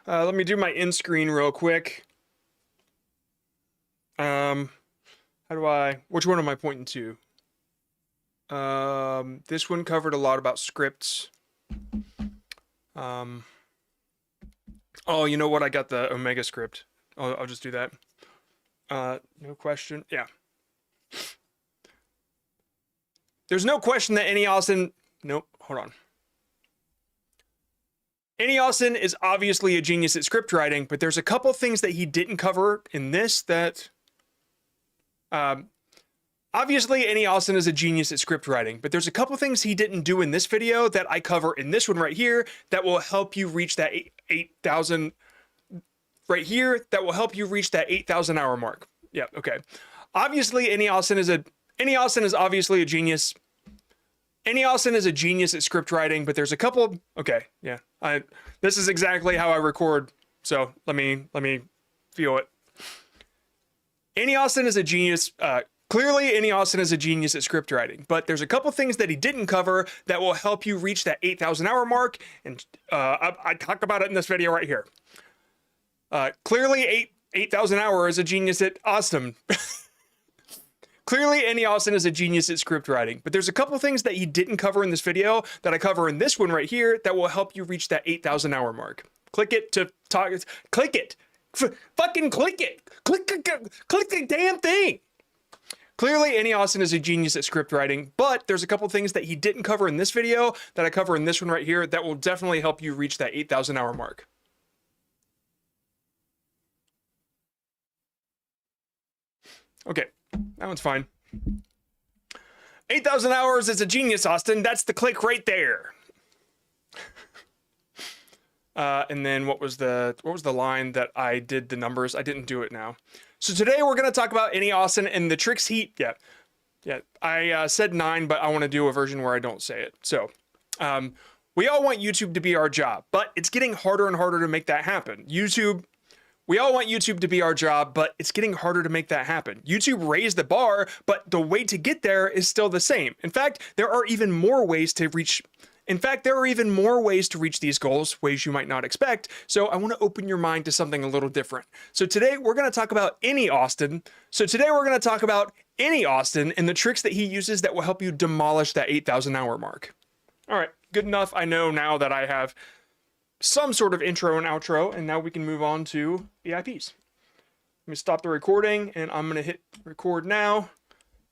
Let me do my end screen real quick. How do I? Which one am I pointing to? This one covered a lot about scripts. Oh, you know what? I got the Omega script. I'll just do that. No question. Yeah. There's no question that Annie Austin. Nope. Hold on. Annie Austin is obviously a genius at script writing, but there's a couple things that he didn't cover in this that. Obviously, Annie Austin is a genius at script writing, but there's a couple things he didn't do in this video that I cover in this one right here that will help you reach that 8,000 right here. That will help you reach that 8,000 hour mark. Yeah. Okay. Obviously, Annie Austin is obviously a genius. Annie Austin is a genius at script writing, but there's a couple. Okay. Yeah. This is exactly how I record. So let me feel it. Annie Austin is a genius. Clearly, Annie Austin is a genius at script writing, but there's a couple things that he didn't cover that will help you reach that 8,000 hour mark, and I talk about it in this video right here. Clearly, 8,000 hour is a genius at Austin. Clearly, Annie Austin is a genius at script writing, but there's a couple things that he didn't cover in this video that I cover in this one right here that will help you reach that 8,000 hour mark. Click it to talk. Click it. Fucking click it. Click the damn thing. Clearly, Annie Austin is a genius at script writing, but there's a couple things that he didn't cover in this video that I cover in this one right here that will definitely help you reach that 8,000 hour mark. Okay, that one's fine. 8,000 hours is a genius, Austin. That's the click right there. And then what was the line that I did the numbers? I didn't do it now. So today we're going to talk about Annie Austin and the tricks I said 9, but I want to do a version where I don't say it. So we all want YouTube to be our job, but it's getting harder and harder to make that happen. We all want YouTube to be our job, but it's getting harder to make that happen. YouTube raised the bar, but the way to get there is still the same. In fact, there are even more ways to reach these goals, ways you might not expect. So I want to open your mind to something a little different. So today we're going to talk about Annie Austin. And the tricks that he uses that will help you demolish that 8,000 hour mark. All right, good enough. I know now that I have some sort of intro and outro, and now we can move on to VIPs. Let me stop the recording, and I'm going to hit record now.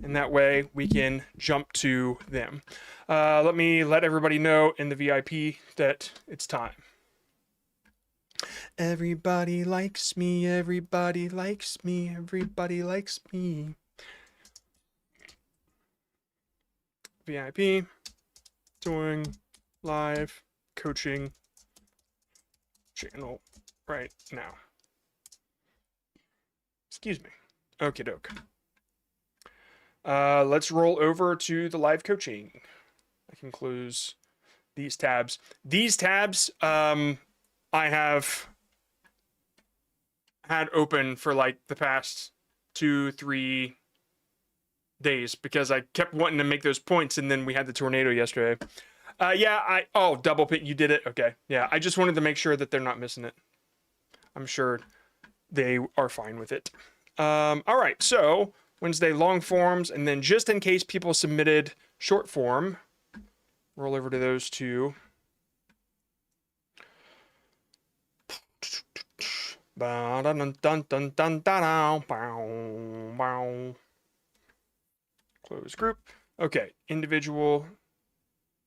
And that way we can jump to them. Let me let everybody know in the VIP that it's time. Everybody likes me, everybody likes me, everybody likes me. VIP, doing live coaching channel right now. Excuse me. Okie doke. Let's roll over to the live coaching. I can close these tabs. These tabs, I have had open for like the past 2-3 days because I kept wanting to make those points, and then we had the tornado yesterday. Double pit, you did it. Okay. Yeah. I just wanted to make sure that they're not missing it. I'm sure they are fine with it. All right. So Wednesday long forms, and then just in case people submitted short form, roll over to those two. Close group. Okay, individual.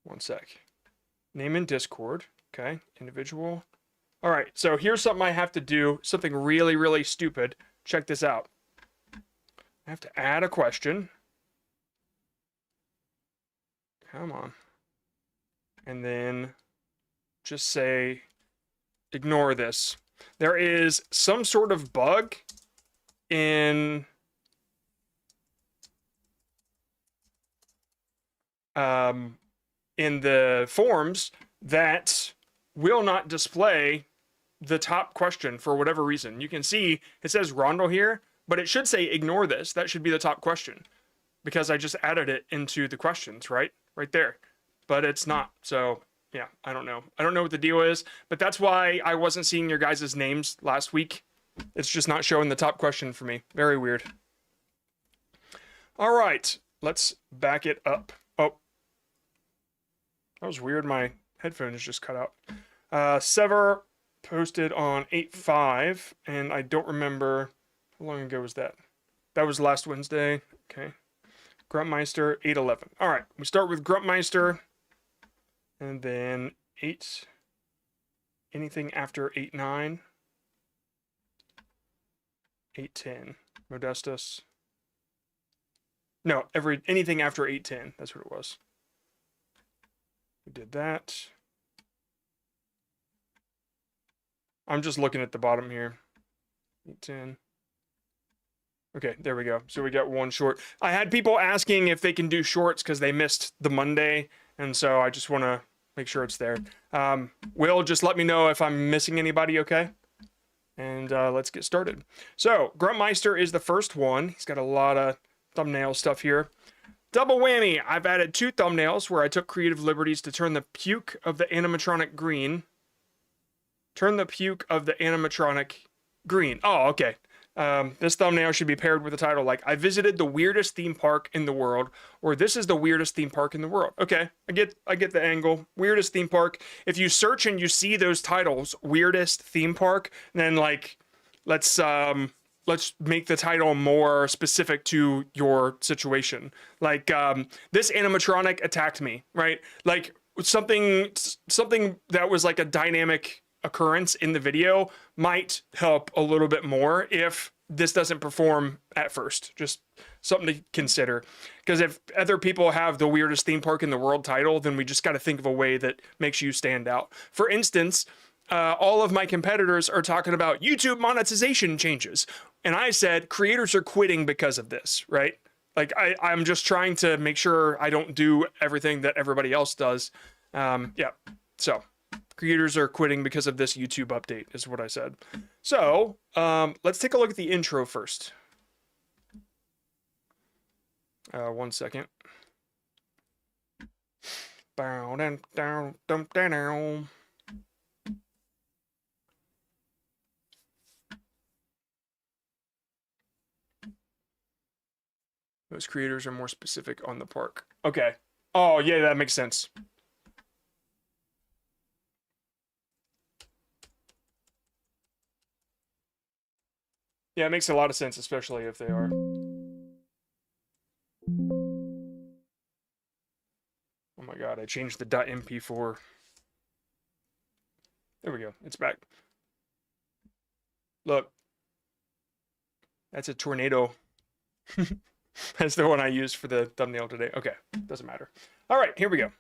One sec. Name in Discord. Okay, individual. All right, so here's something I have to do. Something really, really stupid. Check this out. I have to add a question. Come on. And then just say, ignore this. There is some sort of bug in the forms that will not display the top question for whatever reason. You can see it says Rondo here, but it should say ignore this. That should be the top question because I just added it into the questions, right there. But it's not. So Yeah, I don't know. I don't know what the deal is, but that's why I wasn't seeing your guys' names last week. It's just not showing the top question for me. Very weird. All right, let's back it up. Oh, that was weird. My headphones just cut out. Sever posted on 8/5, and I don't remember how long ago was that. That was last Wednesday. Okay. Gruntmeister 8/11. All right, we start with Gruntmeister, and then 8. Anything after 8/9. 8/10. Modestus. No, anything after 8/10. That's what it was. We did that. I'm just looking at the bottom here. 8/10. Okay, there we go. So we got one short. I had people asking if they can do shorts because they missed the Monday, and so I just want to make sure it's there. Will, just let me know if I'm missing anybody, okay? And let's get started. So, Gruntmeister is the first one. He's got a lot of thumbnail stuff here. Double whammy. I've added 2 thumbnails where I took creative liberties to turn the puke of the animatronic green. Turn the puke of the animatronic green. Oh, okay. This thumbnail should be paired with a title like, I visited the weirdest theme park in the world, or this is the weirdest theme park in the world. Okay, I get the angle. Weirdest theme park. If you search and you see those titles, weirdest theme park, then like, let's make the title more specific to your situation. Like, this animatronic attacked me, right? Like something that was like a dynamic occurrence in the video might help a little bit more if this doesn't perform at first. Just something to consider, because if other people have the weirdest theme park in the world title, then we just got to think of a way that makes you stand out. For instance, all of my competitors are talking about YouTube monetization changes, and I said creators are quitting because of this, right? Like I'm just trying to make sure I don't do everything that everybody else does. Yeah, so creators are quitting because of this YouTube update is what I said. So let's take a look at the intro first. 1 second. Those creators are more specific on the park. Okay. Oh, yeah, that makes sense. Yeah, it makes a lot of sense, especially if they are. Oh my god, I changed the .mp4. There we go, it's back. Look. That's a tornado. That's the one I used for the thumbnail today. Okay, doesn't matter. All right, here we go.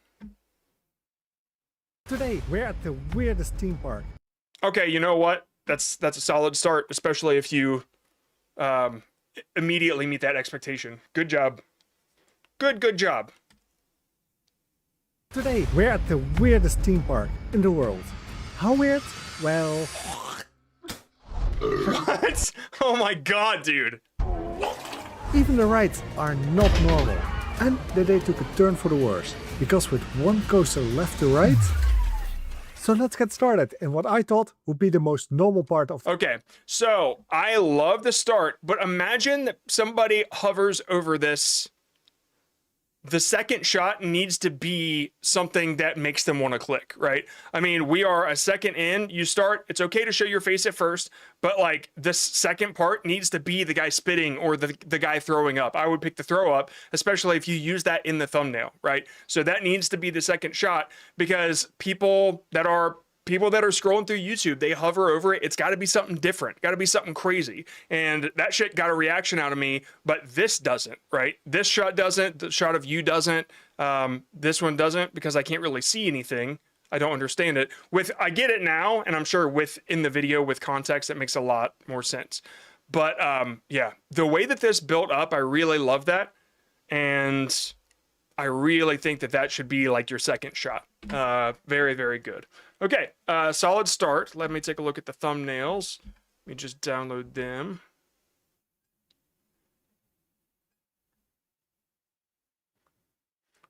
Today, we're at the weirdest theme park. Okay, you know what? That's a solid start, especially if you immediately meet that expectation. Good job. Good job. Today, we're at the weirdest theme park in the world. How weird? Well... What? Oh my god, dude. Even the rides are not normal. And the day took a turn for the worse, because with one coaster left to right... So let's get started in what I thought would be the most normal part of... Okay, so I love the start, but imagine that somebody hovers over this. The second shot needs to be something that makes them want to click, right? I mean, we are a second in. You start, it's okay to show your face at first, but like this second part needs to be the guy spitting or the guy throwing up. I would pick the throw up, especially if you use that in the thumbnail, right? So that needs to be the second shot, because people that are scrolling through YouTube, they hover over it. It's got to be something different, got to be something crazy. And that shit got a reaction out of me, but this doesn't, right? This shot doesn't, the shot of you doesn't, this one doesn't, because I can't really see anything. I don't understand it. I get it now, and I'm sure in the video with context, it makes a lot more sense. But yeah, the way that this built up, I really love that. And I really think that should be like your second shot. Very, very good. Okay, solid start. Let me take a look at the thumbnails. Let me just download them.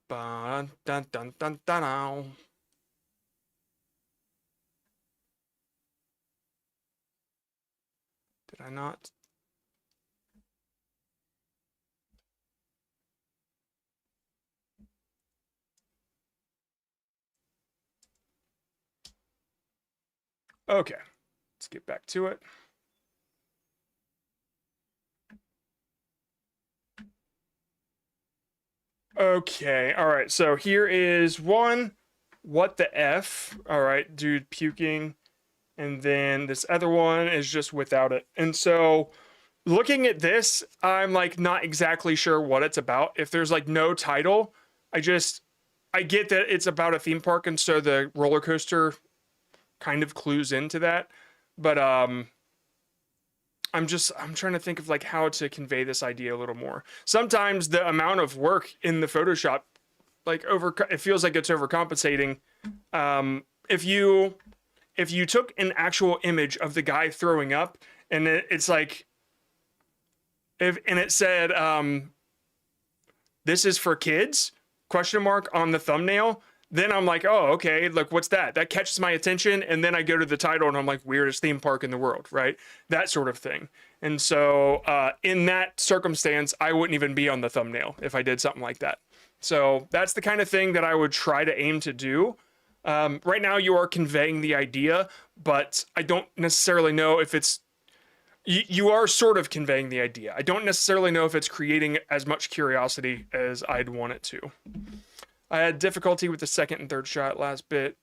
Dun, dun, dun, dun, dun, dun. Did I not? Okay, let's get back to it. Okay, all right, so here is one, what the F, all right, dude puking, and then this other one is just without it. And so looking at this, I'm like not exactly sure what it's about. If there's like no title, I get that it's about a theme park, and so the roller coaster kind of clues into that. But I'm trying to think of like how to convey this idea a little more. Sometimes the amount of work in the Photoshop, like it feels like it's overcompensating. If you took an actual image of the guy throwing up, and it's like, and it said, "This is for kids?" ? On the thumbnail. Then I'm like, oh, okay, look, what's that? That catches my attention, and then I go to the title, and I'm like, weirdest theme park in the world, right? That sort of thing. And so in that circumstance, I wouldn't even be on the thumbnail if I did something like that. So that's the kind of thing that I would try to aim to do. Right now, you are conveying the idea, but I don't necessarily know if it's... You are sort of conveying the idea. I don't necessarily know if it's creating as much curiosity as I'd want it to. I had difficulty with the second and third shot last bit.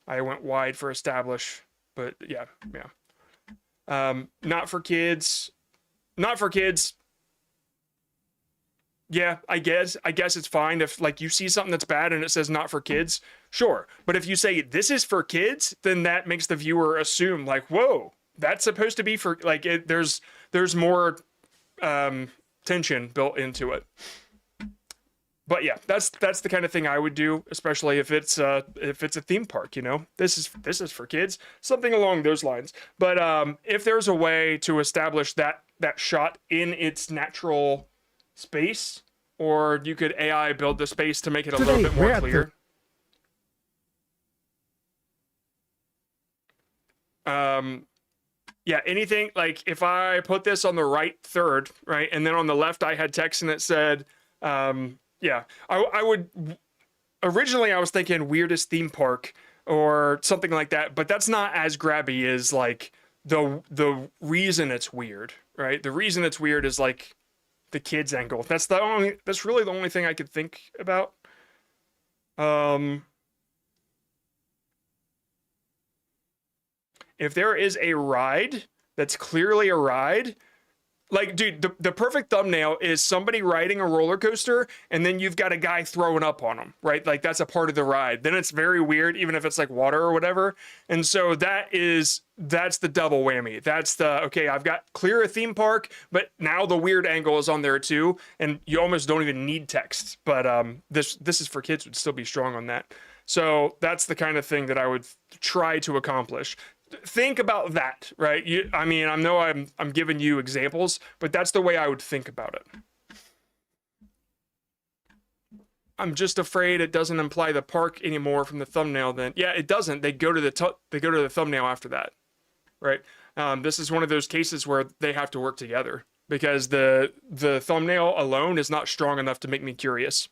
I went wide for establish, but yeah. Not for kids. Not for kids. Yeah, I guess it's fine if like you see something that's bad and it says not for kids, sure. But if you say this is for kids, then that makes the viewer assume like, whoa, that's supposed to be for like there's more tension built into it. But yeah, that's the kind of thing I would do, especially if it's a theme park, you know. This is for kids, something along those lines. But if there's a way to establish that shot in its natural space, or you could AI build the space to make it a little bit more clear. Yeah, anything like if I put this on the right third, right, and then on the left I had text and it said, yeah, I would, originally I was thinking weirdest theme park or something like that, but that's not as grabby as like the reason it's weird, right? The reason it's weird is like the kids angle. That's really the only thing I could think about. If there is a ride that's clearly a ride, like, dude, the perfect thumbnail is somebody riding a roller coaster and then you've got a guy throwing up on them, right? Like that's a part of the ride. Then it's very weird, even if it's like water or whatever. And so that's the double whammy. That's the, okay, I've got clear a theme park, but now the weird angle is on there too. And you almost don't even need text, but this is for kids would still be strong on that. So that's the kind of thing that I would try to accomplish. Think about that, right? I mean, I know I'm giving you examples, but that's the way I would think about it. I'm just afraid it doesn't imply the park anymore from the thumbnail. Then, yeah, it doesn't. They go to the thumbnail after that, right? This is one of those cases where they have to work together because the thumbnail alone is not strong enough to make me curious.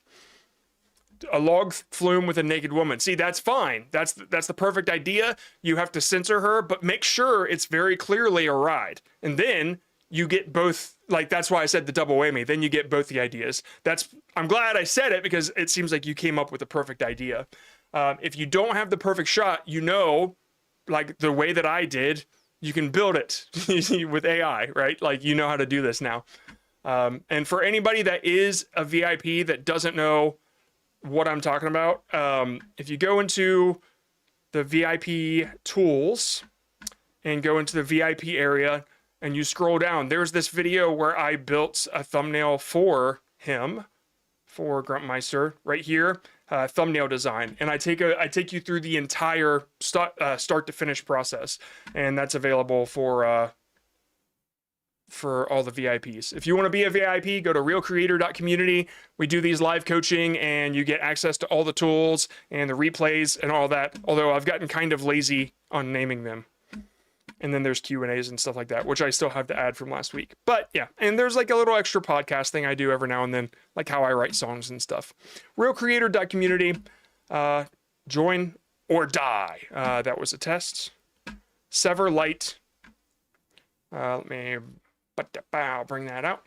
A log flume with a naked woman. See, that's fine. That's the perfect idea. You have to censor her, but make sure it's very clearly a ride. And then you get both, like, that's why I said the double whammy. Then you get both the ideas. I'm glad I said it because it seems like you came up with the perfect idea. If you don't have the perfect shot, you know, like the way that I did, you can build it with AI, right? Like, you know how to do this now. And for anybody that is a VIP that doesn't know what I'm talking about, if you go into the VIP tools and go into the VIP area and you scroll down, there's this video where I built a thumbnail for him, for Gruntmeister, right here, thumbnail design, and I take you through the entire start to finish process, and that's available for all the VIPs. If you want to be a VIP, go to realcreator.community. We do these live coaching and you get access to all the tools and the replays and all that, although I've gotten kind of lazy on naming them. And then there's Q&As and stuff like that, which I still have to add from last week. But yeah, and there's like a little extra podcast thing I do every now and then, like how I write songs and stuff. Realcreator.community, join or die. That was a test. Sever Light. Let me bring that out.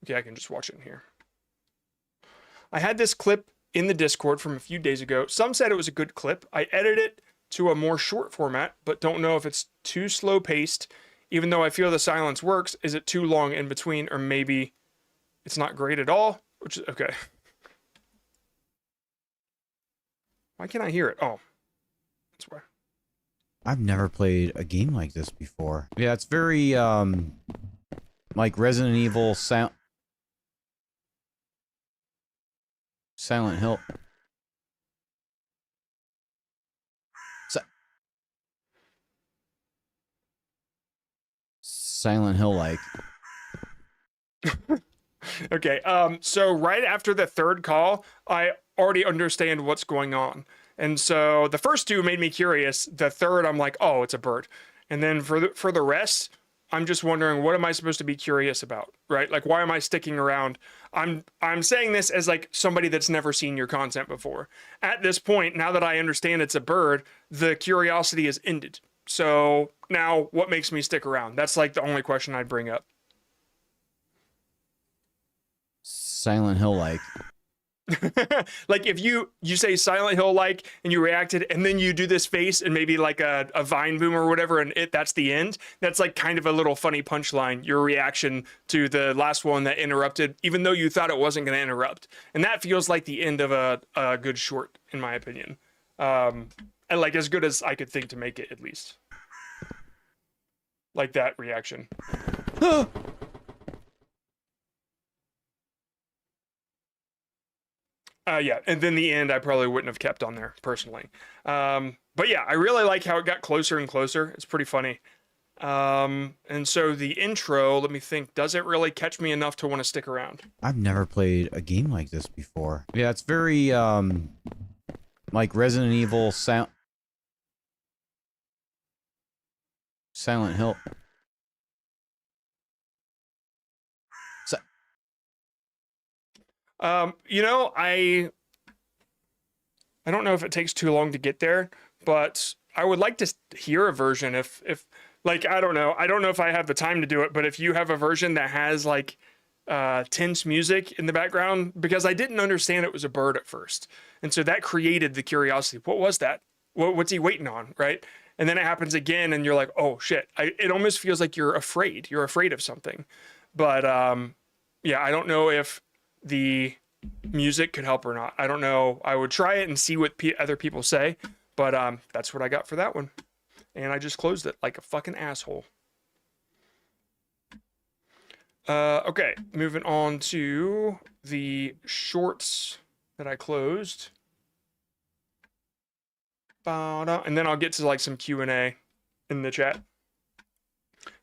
Okay, I can just watch it in here. I had this clip in the Discord from a few days ago. Some said it was a good clip. I edited it to a more short format, but don't know if it's too slow paced. Even though I feel the silence works, is it too long in between, or maybe it's not great at all? Which is okay. Why can't I hear it? Oh, that's why. I've never played a game like this before. Yeah, it's very, like Resident Evil Silent Hill. Silent Hill like. Okay, so right after the third call, I already understand what's going on. And so the first two made me curious. The third, I'm like, oh, it's a bird. And then for the rest, I'm just wondering, what am I supposed to be curious about, right? Like, why am I sticking around? I'm saying this as like somebody that's never seen your content before. At this point, now that I understand it's a bird, the curiosity is ended. So now what makes me stick around? That's like the only question I'd bring up. Silent Hill like. Like if you say Silent Hill like and you reacted and then you do this face and maybe like a vine boom or whatever and that's the end, that's like kind of a little funny punchline, your reaction to the last one that interrupted even though you thought it wasn't going to interrupt. And that feels like the end of a good short in my opinion. And like as good as I could think to make it, at least. Like that reaction. Yeah, and then the end I probably wouldn't have kept on there personally. But yeah, I really like how it got closer and closer. It's pretty funny. And so the intro, let me think, does it really catch me enough to want to stick around? I've never played a game like this before. Yeah, it's very, like Resident Evil Silent Hill. You know, I don't know if it takes too long to get there, but I would like to hear a version if like, I don't know if I have the time to do it, but if you have a version that has like tense music in the background, because I didn't understand it was a bird at first. And so that created the curiosity. What was that? What's he waiting on? Right. And then it happens again and you're like, oh shit. It almost feels like you're afraid of something. But yeah, I don't know if the music could help or not. I don't know. I would try it and see what other people say, but that's what I got for that one. And I just closed it like a fucking asshole. Okay, moving on to the shorts that I closed. And then I'll get to like some Q&A in the chat.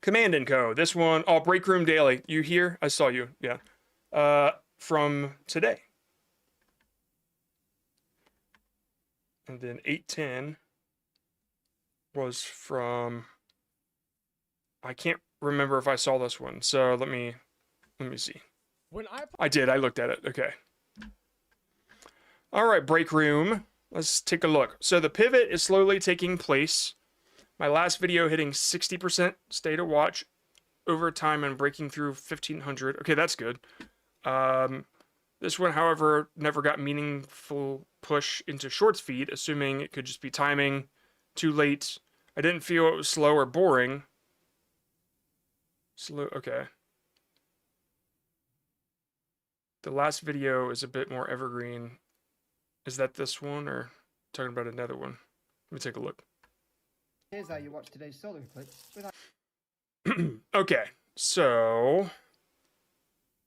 Command & Co. This one, oh, Break Room Daily. You here? I saw you. Yeah. From today. And then 810 was from, I can't remember if I saw this one. So let me see. I did. I looked at it. Okay. All right, Break Room. Let's take a look. So the pivot is slowly taking place. My last video hitting 60% stay to watch over time and breaking through 1500. Okay, that's good. This one, however, never got meaningful push into shorts feed, assuming it could just be timing. Too late. I didn't feel it was slow or boring. Slow, okay. The last video is a bit more evergreen. Is that this one or talking about another one? Let me take a look. Here's how you watch today's solo clip without... Okay, so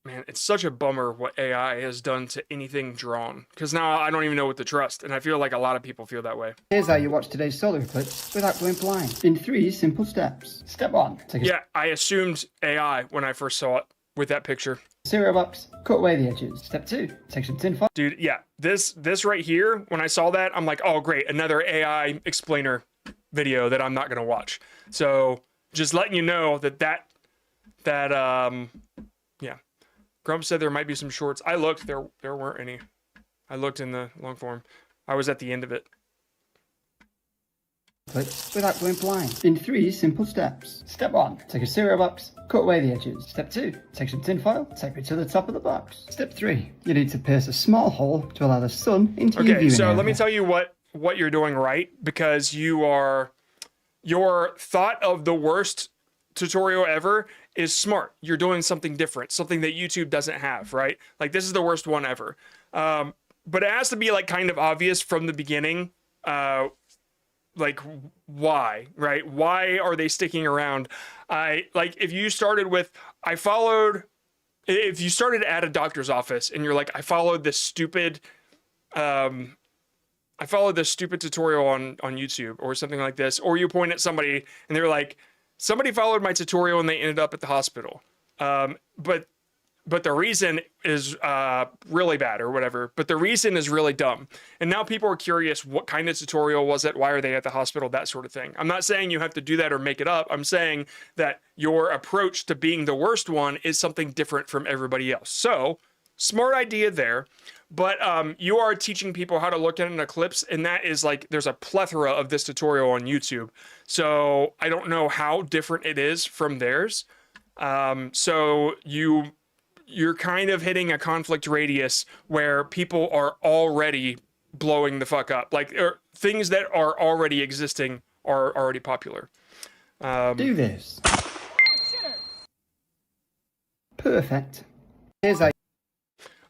man, it's such a bummer what AI has done to anything drawn. Because now I don't even know what to trust. And I feel like a lot of people feel that way. Here's how you watch today's solo clip without going blind. In 3 simple steps. Step 1. Yeah, I assumed AI when I first saw it with that picture. $0, cut away the edges. Step 2. Take some tin foil. Dude, yeah, this right here, when I saw that, I'm like, oh great, another AI explainer video that I'm not going to watch. So just letting you know that yeah. Grump said there might be some shorts. I looked, there weren't any. I looked in the long form. I was at the end of it. Without going blind. In 3 simple steps. Step 1, take a cereal box, cut away the edges. Step 2, take some tin foil, tape it to the top of the box. Step 3, you need to pierce a small hole to allow the sun into your Okay, viewing so area. let me tell you what you're doing right, because your thought of the worst tutorial ever is smart. You're doing something different, something that YouTube doesn't have, right? Like, this is the worst one ever. But it has to be like kind of obvious from the beginning, like why, right? Why are they sticking around? If you started with, if you started at a doctor's office and you're like, I followed this stupid tutorial on YouTube or something like this, or you point at somebody and they're like, somebody followed my tutorial and they ended up at the hospital. But the reason is really bad or whatever, but the reason is really dumb. And now people are curious, what kind of tutorial was it? Why are they at the hospital? That sort of thing. I'm not saying you have to do that or make it up. I'm saying that your approach to being the worst one is something different from everybody else. So, smart idea there. But you are teaching people how to look at an eclipse, and that is like, there's a plethora of this tutorial on YouTube. So I don't know how different it is from theirs. So you're kind of hitting a conflict radius where people are already blowing the fuck up. Like, things that are already existing are already popular. Do this. Perfect. Here's a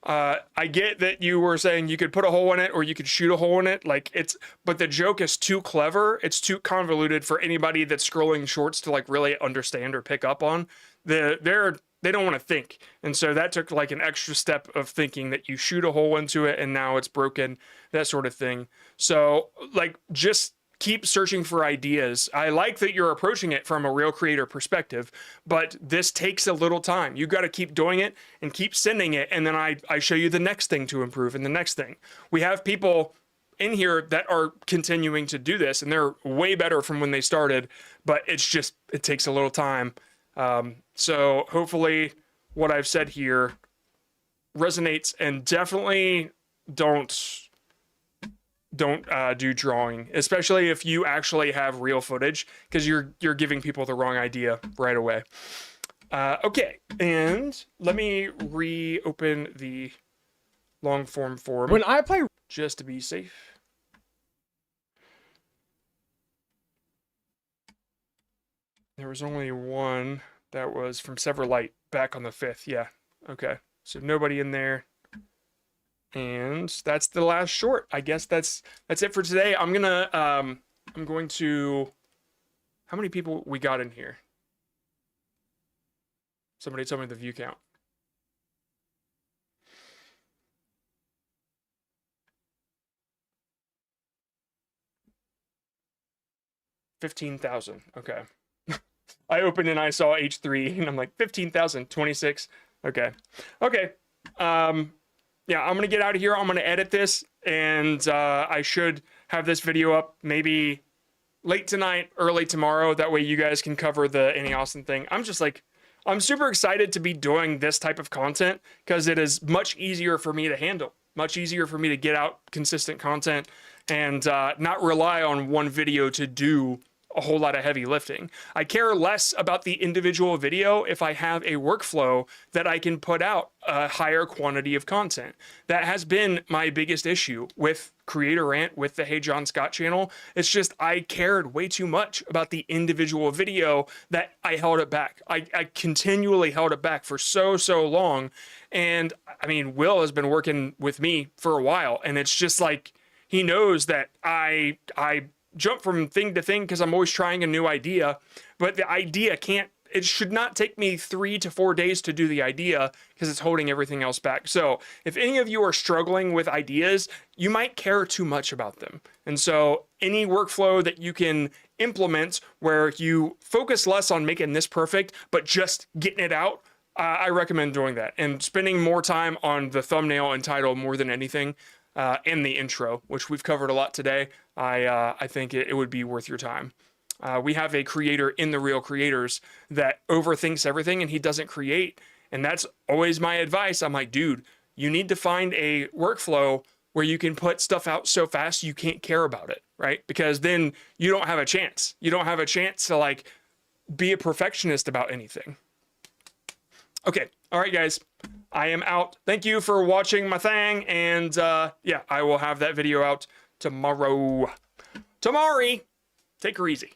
I get that you were saying you could put a hole in it or you could shoot a hole in it. But the joke is too clever. It's too convoluted for anybody that's scrolling shorts to like really understand or pick up on. They don't want to think. And so that took like an extra step of thinking that you shoot a hole into it and now it's broken, that sort of thing. So like, just keep searching for ideas. I like that you're approaching it from a real creator perspective, but this takes a little time. You got to keep doing it and keep sending it. And then I show you the next thing to improve and the next thing. We have people in here that are continuing to do this and they're way better from when they started, but it takes a little time. So hopefully what I've said here resonates, and definitely don't do drawing, especially if you actually have real footage, because you're giving people the wrong idea right away. Okay, and let me reopen the long form forum When I play, just to be safe. There was only one that was from Severlight back on the 5th. Yeah. Okay. So nobody in there. And that's the last short. I guess that's it for today. I'm going to, how many people we got in here? Somebody tell me the view count. $15,000. Okay. I opened and I saw H3 and I'm like 15,000, 26. Okay. Okay. Yeah, I'm going to get out of here. I'm going to edit this and I should have this video up maybe late tonight, early tomorrow. That way you guys can cover the Annie Austin thing. I'm super excited to be doing this type of content because it is much easier for me to handle, much easier for me to get out consistent content and not rely on one video to do a whole lot of heavy lifting. I care less about the individual video if I have a workflow that I can put out a higher quantity of content. That has been my biggest issue with Creator Rant, with the Hey John Scott channel. It's just I cared way too much about the individual video that I held it back. I continually held it back for so long. And I mean, Will has been working with me for a while, and it's just like, he knows that I jump from thing to thing because I'm always trying a new idea, but the idea it should not take me 3 to 4 days to do the idea because it's holding everything else back. So if any of you are struggling with ideas, you might care too much about them. And so any workflow that you can implement where you focus less on making this perfect, but just getting it out, I recommend doing that and spending more time on the thumbnail and title more than anything. in the intro, which we've covered a lot today. I think it would be worth your time. We have a creator in the Real Creators that overthinks everything and he doesn't create. And that's always my advice. I'm like, dude, you need to find a workflow where you can put stuff out so fast you can't care about it, right? Because then you don't have a chance. You don't have a chance to like be a perfectionist about anything. Okay, all right, guys, I am out. Thank you for watching my thing, and yeah, I will have that video out tomorrow. Tamari, take her easy.